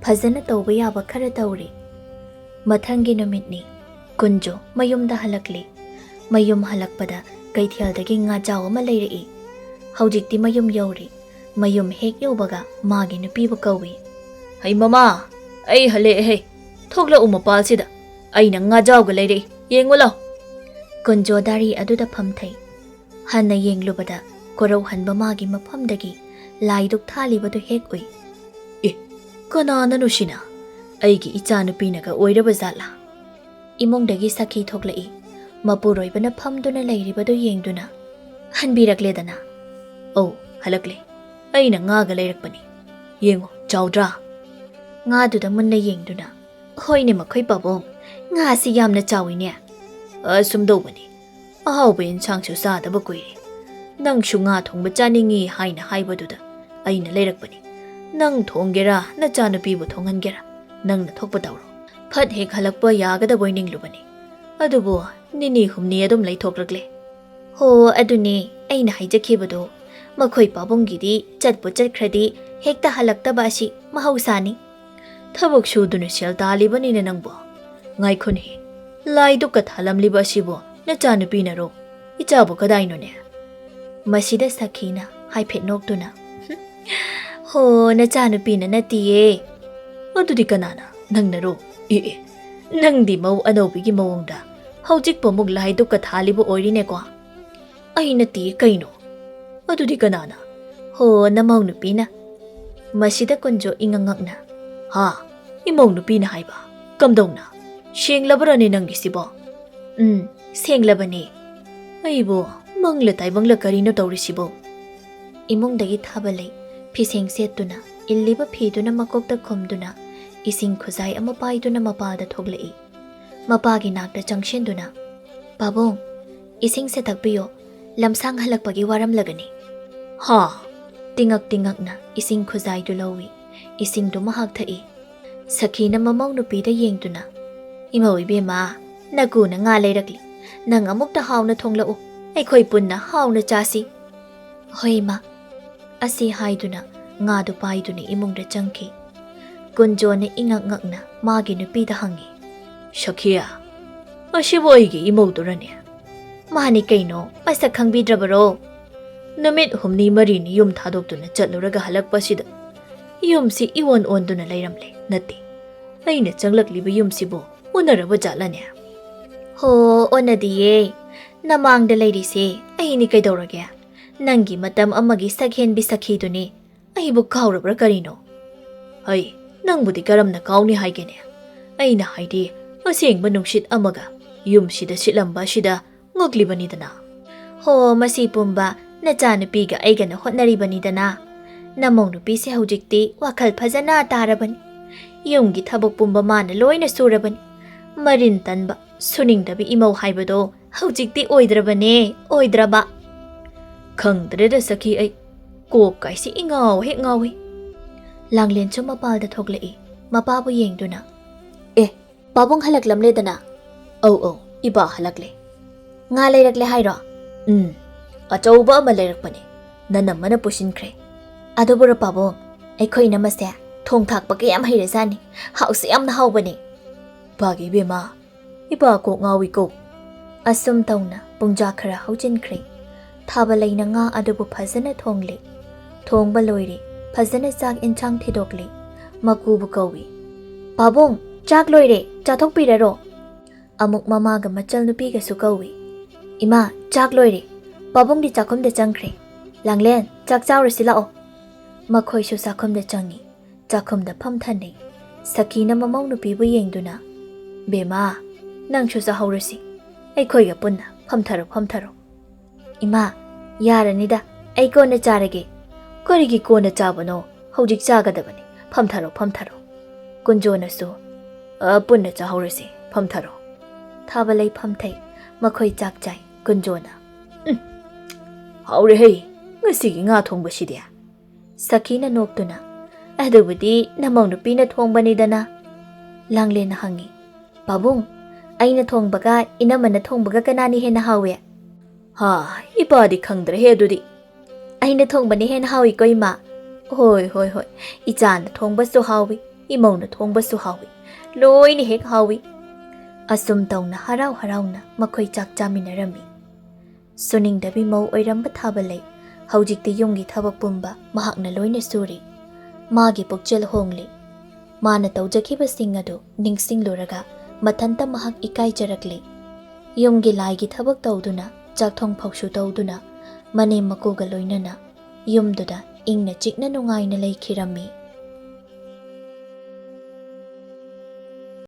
phajana tawba yaba khara tawri mathangi namitni kunjo mayumda halakli mayum halakpada ꯀꯩꯊꯦꯜꯗꯒꯤ ꯉꯥꯖꯥꯎ ꯑꯃ ꯂꯩꯔꯛꯏ꯫ ꯍꯧꯖꯤꯛꯇꯤ ꯃꯌꯨꯝ ꯌꯧꯔꯤ꯫ ꯃꯌꯨꯝ ꯍꯦꯛ ꯌꯧꯕꯒ ꯃꯥꯒꯤ ꯅꯨꯄꯤꯕꯨ ꯀꯧꯏ꯫ ꯍꯩ ꯃꯃꯥ, ꯑꯩ ꯍꯜꯂꯛꯑꯦ꯫ ꯊꯣꯛꯂꯛꯎ ꯃꯄꯥꯜꯁꯤꯗ, ꯑꯩꯅ ꯉꯥꯖꯥꯎꯒ ꯂꯩꯔꯛꯏ, ꯌꯦꯡꯉꯨ ꯂꯥꯎ꯫ ꯀꯨꯟꯖꯣ ꯗꯥꯔꯤ ꯑꯗꯨꯗ ꯐꯝꯊꯩ꯫ ꯍꯟꯅ ꯌꯦꯡꯂꯨꯕꯗ ꯀꯣꯔꯧꯍꯟꯕ ꯃꯥꯒꯤ ꯃꯐꯝꯗꯒꯤ ꯂꯥꯏꯗꯨꯛ ꯊꯥꯜꯂꯤꯕꯗꯨ ꯍꯦꯛ ꯎꯏ꯫ ꯑꯦ, ꯀꯅꯥꯅꯅꯣ ꯁꯤꯅ? ꯑꯩꯒꯤ ꯏꯆꯥꯅꯨꯄꯤꯅꯒ ꯑꯣꯏꯔꯕ ꯖꯥꯠꯂꯥ? ꯏꯃꯨꯡꯗꯒꯤ ꯁꯈꯤ ꯊꯣꯛꯂꯛꯏ꯫ ꯃꯄꯨꯔꯣꯏꯕꯅ ꯐꯝꯗꯨꯅ ꯂꯩꯔꯤꯕꯗꯨ ꯌꯦꯡꯗꯨꯅ, "ꯍꯟꯕꯤꯔꯛꯂꯦꯗꯅ?" "ꯑꯧ, ꯍꯜꯂꯛꯂꯦ꯫ ꯑꯩꯅ ꯉꯥꯒ ꯂꯩꯔꯛꯄꯅꯤ. ꯌꯦꯡꯉꯨ, ꯆꯥꯎꯗ꯭ꯔꯥ?" ꯉꯥꯗꯨꯗ ꯃꯨꯟꯅ ꯌꯦꯡꯗꯨꯅ, "ꯍꯣꯏꯅꯦ ꯃꯈꯣꯏ ꯄꯥꯕꯨꯡ, ꯉꯥꯁꯤ ꯌꯥꯝꯅ ꯆꯥꯎꯏꯅꯦ." "ꯑꯁꯨꯝꯗꯧꯕꯅꯤ, ꯑꯍꯥꯎꯕ ꯏꯟꯁꯥꯡꯁꯨ ꯆꯥꯗꯕ ꯀꯨꯏꯔꯦ. ꯅꯪꯁꯨ ꯉꯥ ꯊꯣꯡꯕ ꯆꯥꯅꯤꯡꯉꯤ ꯍꯥꯏꯅ ꯍꯥꯏꯕꯗꯨꯗ ꯑꯩꯅ ꯂꯩꯔꯛꯄꯅꯤ꯫ ꯅꯪ ꯊꯣꯡꯒꯦꯔꯥ ꯅꯆꯥꯅꯨꯄꯤꯕꯨ ꯊꯣꯡꯍꯟꯒꯦꯔꯥ? ꯅꯪꯅ ꯊꯣꯛꯄ ꯇꯧꯔꯣ꯫ ꯐꯠ ꯍꯦꯛ ꯍꯜꯂꯛꯄ ꯌꯥꯒꯗꯕꯣꯏ ꯅꯤꯡꯂꯨꯕꯅꯤ, ꯑꯗꯨꯕꯨ ꯅꯤꯅꯤ ꯍꯨꯝꯅꯤ ꯑꯗꯨꯝ ꯂꯩꯊꯣꯛꯂꯛꯂꯦ." "ꯍꯣ, ꯑꯗꯨꯅꯦ ꯑꯩꯅ ꯍꯥꯏꯖꯈꯤꯕꯗꯣ, ꯃꯈꯣꯏ ꯄꯥꯕꯨꯡꯒꯤꯗꯤ ꯆꯠꯄꯨ ꯆꯠꯈ꯭ꯔꯗꯤ ꯍꯦꯛꯇ ꯍꯜꯂꯛꯇꯕ ꯑꯁꯤ ꯃꯍꯧꯁꯥꯅꯤ." "ꯊꯕꯛ ꯁꯨꯗꯨꯅ ꯁꯦꯜ ꯇꯥꯜꯂꯤꯕꯅꯤꯅ ꯅꯪꯕꯣ꯫ ꯉꯥꯏꯈꯣꯅꯦ, ꯂꯥꯏꯗꯨꯛꯀ ꯊꯥꯜꯂꯝꯂꯤꯕ ꯑꯁꯤꯕꯨ ꯅꯆꯥꯅꯨꯄꯤꯅꯔꯣ? ꯏꯆꯥꯕꯨ ꯀꯗꯥꯏꯅꯣꯅꯦ?" ꯃꯁꯤꯗ ꯁꯈꯤꯅ ꯍꯥꯏꯐꯦꯠ ꯅꯣꯛꯇꯨꯅ, "ꯍꯣ, ꯅꯆꯥꯅꯨꯄꯤꯅ ꯅꯠꯇꯤꯌꯦ." "ꯑꯗꯨꯗꯤ ꯀꯅꯥꯅ? ꯅꯪꯅꯔꯣ? ꯑꯦ, ꯅꯪꯗꯤ ꯃꯧ ꯑꯅꯧꯕꯤꯒꯤ ꯃꯑꯣꯡꯗ ꯍꯧꯖꯤꯛꯄꯨ ꯑꯃꯨꯛ ꯂꯥꯏꯗꯨꯛꯀ ꯊꯥꯜꯂꯤꯕ ꯑꯣꯏꯔꯤꯅꯦꯀꯣ?" "ꯑꯩ ꯅꯠꯇꯤꯌꯦ ꯀꯩꯅꯣ." "ꯑꯗꯨꯗꯤ ꯀꯅꯥꯅ?" "ꯍꯣ, ꯅꯃꯧ ꯅꯨꯄꯤꯅ." ꯃꯁꯤꯗ ꯀꯨꯟꯖꯣ ꯏꯉꯛꯉꯛꯅ, "ꯍꯥ? ꯏꯃꯧ ꯅꯨꯄꯤꯅ ꯍꯥꯏꯕ? ꯀꯝꯗꯧꯅ? ꯁꯦꯡꯂꯕ꯭ꯔꯅꯦ ꯅꯪꯒꯤꯁꯤꯕꯣ?" "ꯁꯦꯡꯂꯕꯅꯦ." "ꯑꯩꯕꯨ ꯃꯪꯂ ꯇꯥꯏꯕꯪꯂ ꯀꯔꯤꯅꯣ ꯇꯧꯔꯤꯁꯤꯕꯣ?" ꯏꯃꯨꯡꯗꯒꯤ ꯊꯥꯕꯂꯩ ꯐꯤꯁꯦꯡ ꯁꯦꯠꯇꯨꯅ, ꯏꯜꯂꯤꯕ ꯐꯤꯗꯨꯅ ꯃꯀꯣꯛꯇ ꯈꯨꯝꯗꯨꯅ, ꯏꯁꯤꯡ ꯈꯨꯖꯥꯏ ꯑꯃ ꯄꯥꯏꯗꯨꯅ ꯃꯄꯥꯜꯗ ꯊꯣꯛꯂꯛꯏ꯫ ꯃꯄꯥꯒꯤ ꯅꯥꯛꯇ ꯆꯪꯁꯤꯟꯗꯨꯅ, "ꯄꯥꯕꯨꯡ, ꯏꯁꯤꯡꯁꯦ ꯊꯛꯄꯤꯌꯣ, ꯂꯝꯁꯥꯡ ꯍꯜꯂꯛꯄꯒꯤ ꯋꯥꯔꯝꯂꯒꯅꯤ." "ꯍꯥ?" ꯇꯤꯉꯛ-ꯇꯤꯉꯛꯅ ꯏꯁꯤꯡ ꯈꯨꯖꯥꯏꯗꯨ ꯂꯧꯏ꯫ ꯏꯁꯤꯡꯗꯨ ꯃꯍꯥꯛ ꯊꯛꯏ꯫ ꯁꯈꯤꯅ ꯃꯃꯧ ꯅꯨꯄꯤꯗ ꯌꯦꯡꯗꯨꯅ, "ꯏꯃꯧ ꯏꯕꯦꯝꯃ, ꯅꯀꯨꯅ ꯉꯥ ꯂꯩꯔꯛꯂꯤ. ꯅꯪ ꯑꯃꯨꯛꯇ ꯍꯥꯎꯅ ꯊꯣꯡꯂꯛꯎ, ꯑꯩꯈꯣꯏ ꯄꯨꯟꯅ ꯍꯥꯎꯅ ꯆꯥꯁꯤ." "ꯍꯣꯏ ꯏꯃꯥ." ꯑꯁꯤ ꯍꯥꯏꯗꯨꯅ ꯉꯥꯗꯨ ꯄꯥꯏꯗꯨꯅ ꯏꯃꯨꯡꯗ ꯆꯪꯈꯤ꯫ ꯀꯨꯟꯖꯣꯅ ꯏꯉꯛ-ꯉꯛꯅ ꯃꯥꯒꯤ ꯅꯨꯄꯤꯗ ꯍꯪꯉꯤ, "ꯁꯈꯤꯌꯥ, ꯑꯁꯤꯕꯨ ꯑꯩꯒꯤ ꯏꯃꯧꯗꯨꯔꯅꯦ?" "ꯃꯥꯅꯤ ꯀꯩꯅꯣ, ꯃꯁꯛ ꯈꯪꯕꯤꯗ꯭ꯔꯕꯔꯣ?" "ꯅꯨꯃꯤꯠ ꯍꯨꯝꯅꯤ ꯃꯔꯤꯅꯤ ꯌꯨꯝ ꯊꯥꯗꯣꯛꯇꯨꯅ ꯆꯠꯂꯨꯔꯒ ꯍꯜꯂꯛꯄꯁꯤꯗ ꯌꯨꯝꯁꯤ ꯏꯑꯣꯟ ꯑꯣꯟꯗꯨꯅ ꯂꯩꯔꯝꯂꯦ꯫ ꯅꯠꯇꯦ, ꯑꯩꯅ ꯆꯪꯂꯛꯂꯤꯕ ꯌꯨꯝꯁꯤꯕꯨ ꯎꯅꯔꯕ ꯖꯥꯠꯂꯅꯦ?" "ꯍꯣ, ꯑꯣꯟꯅꯗꯤꯌꯦ. ꯅꯃꯥꯡꯗ ꯂꯩꯔꯤꯁꯦ ꯑꯩꯅꯤ ꯀꯩꯗꯧꯔꯒꯦ? ꯅꯪꯒꯤ ꯃꯇꯝ ꯑꯃꯒꯤ ꯁꯛꯍꯦꯟꯕꯤ ꯁꯈꯤꯗꯨꯅꯤ꯫ ꯑꯩꯕꯨ ꯀꯥꯎꯔꯕ꯭ꯔꯥ ꯀꯔꯤꯅꯣ?" "ꯍꯩ, ꯅꯪꯕꯨꯗꯤ ꯀꯔꯝꯅ ꯀꯥꯎꯅꯤ ꯍꯥꯏꯒꯦꯅꯦ? ꯑꯩꯅ ꯍꯥꯏꯗꯤ ꯑꯁꯦꯡꯕ ꯅꯨꯡꯁꯤꯠ ꯑꯃꯒ ꯌꯨꯝꯁꯤꯗ ꯁꯤꯠꯂꯝꯕ ꯑꯁꯤꯗ ꯉꯛꯂꯤꯕꯅꯤꯗꯅ." "ꯍꯣ, ꯃꯁꯤ ꯄꯨꯝꯕ ꯅꯆꯥꯅꯨꯄꯤꯒ ꯑꯩꯒꯅ ꯍꯣꯠꯅꯔꯤꯕꯅꯤꯗꯅ꯫ ꯅꯃꯧ ꯅꯨꯄꯤꯁꯦ ꯍꯧꯖꯤꯛꯇꯤ ꯋꯥꯈꯜ ꯐꯖꯅ ꯇꯥꯔꯕꯅꯤ꯫ ꯌꯨꯝꯒꯤ ꯊꯕꯛ ꯄꯨꯝꯕ ꯃꯥꯅ ꯂꯣꯏꯅ ꯁꯨꯔꯕꯅꯤ꯫ ꯃꯔꯤꯟ ꯇꯟꯕ, ꯁꯨꯅꯤꯡꯗꯕ ꯏꯃꯧ ꯍꯥꯏꯕꯗꯣ ꯍꯧꯖꯤꯛꯇꯤ ꯑꯣꯏꯗ꯭ꯔꯕꯅꯦ, ꯑꯣꯏꯗ꯭ꯔꯕ." "ꯈꯪꯗ꯭ꯔꯦꯗ ꯁꯈꯤ, ꯑꯩ ꯀꯣꯛ ꯀꯥꯏꯁꯤ ꯏꯉꯥꯎ ꯍꯦꯛ ꯉꯥꯎꯏ." ꯂꯥꯡꯂꯦꯟꯁꯨ ꯃꯄꯥꯜꯗ ꯊꯣꯛꯂꯛꯏ꯫ ꯃꯄꯥꯕꯨ ꯌꯦꯡꯗꯨꯅ, "ꯑꯦ, ꯄꯥꯕꯨꯡ ꯍꯜꯂꯛꯂꯝꯂꯦꯗꯅ?" "ꯑꯧ, ꯏꯄꯥ ꯍꯜꯂꯛꯂꯦ." "ꯉꯥ ꯂꯩꯔꯛꯂꯦ ꯍꯥꯏꯔꯣ?" "ꯑꯆꯧꯕ ꯑꯃ ꯂꯩꯔꯛꯄꯅꯦ, ꯅꯅꯝꯃꯅ ꯄꯨꯁꯤꯟꯈ꯭ꯔꯦ." "ꯑꯗꯨꯕꯨꯔꯣ ꯄꯥꯕꯨꯡ, ꯑꯩꯈꯣꯏ ꯏꯅꯝꯃꯁꯦ ꯊꯣꯡ ꯊꯥꯛꯄ ꯀꯌꯥꯝ ꯍꯩꯔꯖꯥꯠꯅꯤ, ꯍꯥꯎꯁꯨ ꯌꯥꯝꯅ ꯍꯥꯎꯕꯅꯦ." "ꯏꯄꯥꯒꯤ ꯏꯕꯦꯝꯃ, ꯏꯄꯥ ꯀꯣꯛ ꯉꯥꯎꯏꯀꯣ." ꯑꯁꯨꯝ ꯇꯧꯅ ꯄꯨꯡꯖꯥ ꯈꯔ ꯍꯧꯖꯤꯟꯈ꯭ꯔꯦ꯫ ꯊꯥꯕꯂꯩꯅ ꯉꯥ ꯑꯗꯨꯕꯨ ꯐꯖꯅ ꯊꯣꯡꯂꯤ꯫ ꯊꯣꯡꯕ ꯂꯣꯏꯔꯦ, ꯐꯖꯅ ꯆꯥꯛ ꯏꯟꯁꯥꯡ ꯊꯤꯗꯣꯛꯂꯤ꯫ ꯃꯀꯨꯕꯨ ꯀꯧꯏ, "ꯄꯥꯕꯨꯡ, ꯆꯥꯛ ꯂꯣꯏꯔꯦ, ꯆꯥꯊꯣꯛꯄꯤꯔꯔꯣ?" ꯑꯃꯨꯛ ꯃꯃꯥꯒ ꯃꯆꯜ ꯅꯨꯄꯤꯒꯁꯨ ꯀꯧꯏ, "ꯏꯃꯥ, ꯆꯥꯛ ꯂꯣꯏꯔꯦ, ꯄꯥꯕꯨꯡꯗꯤ ꯆꯥꯛꯈꯨꯝꯗ ꯆꯪꯈ꯭ꯔꯦ꯫ ꯂꯥꯡꯂꯦꯟ, ꯆꯥꯛ ꯆꯥꯎꯔꯁꯤ ꯂꯥꯛꯑꯣ." ꯃꯈꯣꯏꯁꯨ ꯆꯥꯛꯈꯨꯝꯗ ꯆꯪꯉꯤ꯫ ꯆꯥꯛꯈꯨꯝꯗ ꯐꯝꯊꯅꯩ꯫ ꯁꯈꯤꯅ ꯃꯃꯧ ꯅꯨꯄꯤꯕꯨ ꯌꯦꯡꯗꯨꯅ, "ꯕꯦꯝꯃ, ꯅꯪꯁꯨ ꯆꯥꯍꯧꯔꯁꯤ, ꯑꯩꯈꯣꯏꯒ ꯄꯨꯟꯅ ꯐꯝꯊꯔꯣ, ꯐꯝꯊꯔꯣ." "ꯏꯃꯥ, ꯌꯥꯔꯅꯤꯗ, ꯑꯩ ꯀꯣꯟꯅ ꯆꯥꯔꯒꯦ." "ꯀꯔꯤꯒꯤ ꯀꯣꯟꯅ ꯆꯥꯕꯅꯣ? ꯍꯧꯖꯤꯛ ꯆꯥꯒꯗꯕꯅꯤ, ꯐꯝꯊꯔꯣ, ꯐꯝꯊꯔꯣ." ꯀꯨꯟꯖꯣꯅꯁꯨ, "ꯄꯨꯟꯅ ꯆꯥꯍꯧꯔꯁꯤ, ꯐꯝꯊꯔꯣ." ꯊꯥꯕꯂꯩ ꯐꯝꯊꯩ꯫ ꯃꯈꯣꯏ ꯆꯥꯛ ꯆꯥꯏ꯫ ꯀꯨꯟꯖꯣꯅ, "ꯍꯥꯎꯔꯦꯍꯩ, ꯉꯁꯤꯒꯤ ꯉꯥ ꯊꯣꯡꯕꯁꯤꯗꯤ." ꯁꯈꯤꯅ ꯅꯣꯛꯇꯨꯅ, "ꯑꯗꯨꯕꯨꯗꯤ ꯅꯃꯧ ꯅꯨꯄꯤꯅ ꯊꯣꯡꯕꯅꯤꯗꯅ." ꯂꯥꯡꯂꯦꯟꯅ ꯍꯪꯉꯤ, "ꯄꯥꯕꯨꯡ, ꯑꯩꯅ ꯊꯣꯡꯕꯒ ꯏꯅꯝꯃꯅ ꯊꯣꯡꯕꯒ ꯀꯅꯥꯅ ꯍꯦꯟꯅ ꯍꯥꯎꯏ?" "ꯍꯥ, ꯏꯄꯥꯗꯤ ꯈꯪꯗ꯭ꯔꯦꯍꯦ ꯑꯗꯨꯗꯤ." "ꯑꯩꯅ ꯊꯣꯡꯕꯅ ꯍꯦꯟꯅ ꯍꯥꯎꯏꯀꯣ ꯏꯃꯥ." "ꯍꯣꯏ, ꯍꯣꯏ, ꯍꯣꯏ, "ꯏꯆꯥꯅ ꯊꯣꯡꯕꯁꯨ ꯍꯥꯎꯏ, ꯏꯃꯧꯅ ꯊꯣꯡꯕꯁꯨ ꯍꯥꯎꯏ, ꯂꯣꯏꯅ ꯍꯦꯛ ꯍꯥꯎꯏ." ꯑꯁꯨꯝ ꯇꯧꯅ ꯍꯔꯥꯎ ꯍꯔꯥꯎꯅ ꯃꯈꯣꯏ ꯆꯥꯛ ꯆꯥꯃꯤꯟꯅꯔꯝꯃꯤ꯫ ꯁꯨꯅꯤꯡꯗꯕꯤ ꯃꯧ ꯑꯣꯏꯔꯝꯕ ꯊꯥꯕꯂꯩ ꯍꯧꯖꯤꯛꯇꯤ ꯌꯨꯝꯒꯤ ꯊꯕꯛ ꯄꯨꯝꯕ ꯃꯍꯥꯛꯅ ꯂꯣꯏꯅ ꯁꯨꯔꯤ꯫ ꯃꯥꯒꯤ ꯄꯨꯛꯆꯦꯜ ꯍꯣꯡꯂꯤ꯫ ꯃꯥꯅ ꯇꯧꯖꯈꯤꯕꯁꯤꯡ ꯑꯗꯨ ꯅꯤꯡꯁꯤꯡꯂꯨꯔꯒ ꯃꯊꯟꯇ ꯃꯍꯥꯛ ꯏꯀꯥꯏꯖꯔꯛꯂꯤ꯫ ꯌꯨꯝꯒꯤ ꯂꯥꯏꯒꯤ ꯊꯕꯛ ꯇꯧꯗꯨꯅ ꯆꯥꯛꯊꯣꯡ ꯐꯥꯎꯁꯨ ꯇꯧꯗꯨꯅ ꯃꯅꯦꯝ ꯃꯀꯨꯒ ꯂꯣꯏꯅꯅ ꯌꯨꯝꯗꯨꯗ ꯏꯪꯅ ꯆꯤꯛꯅ ꯅꯨꯡꯉꯥꯏꯅ ꯂꯩꯈꯤꯔꯝꯃꯤ꯫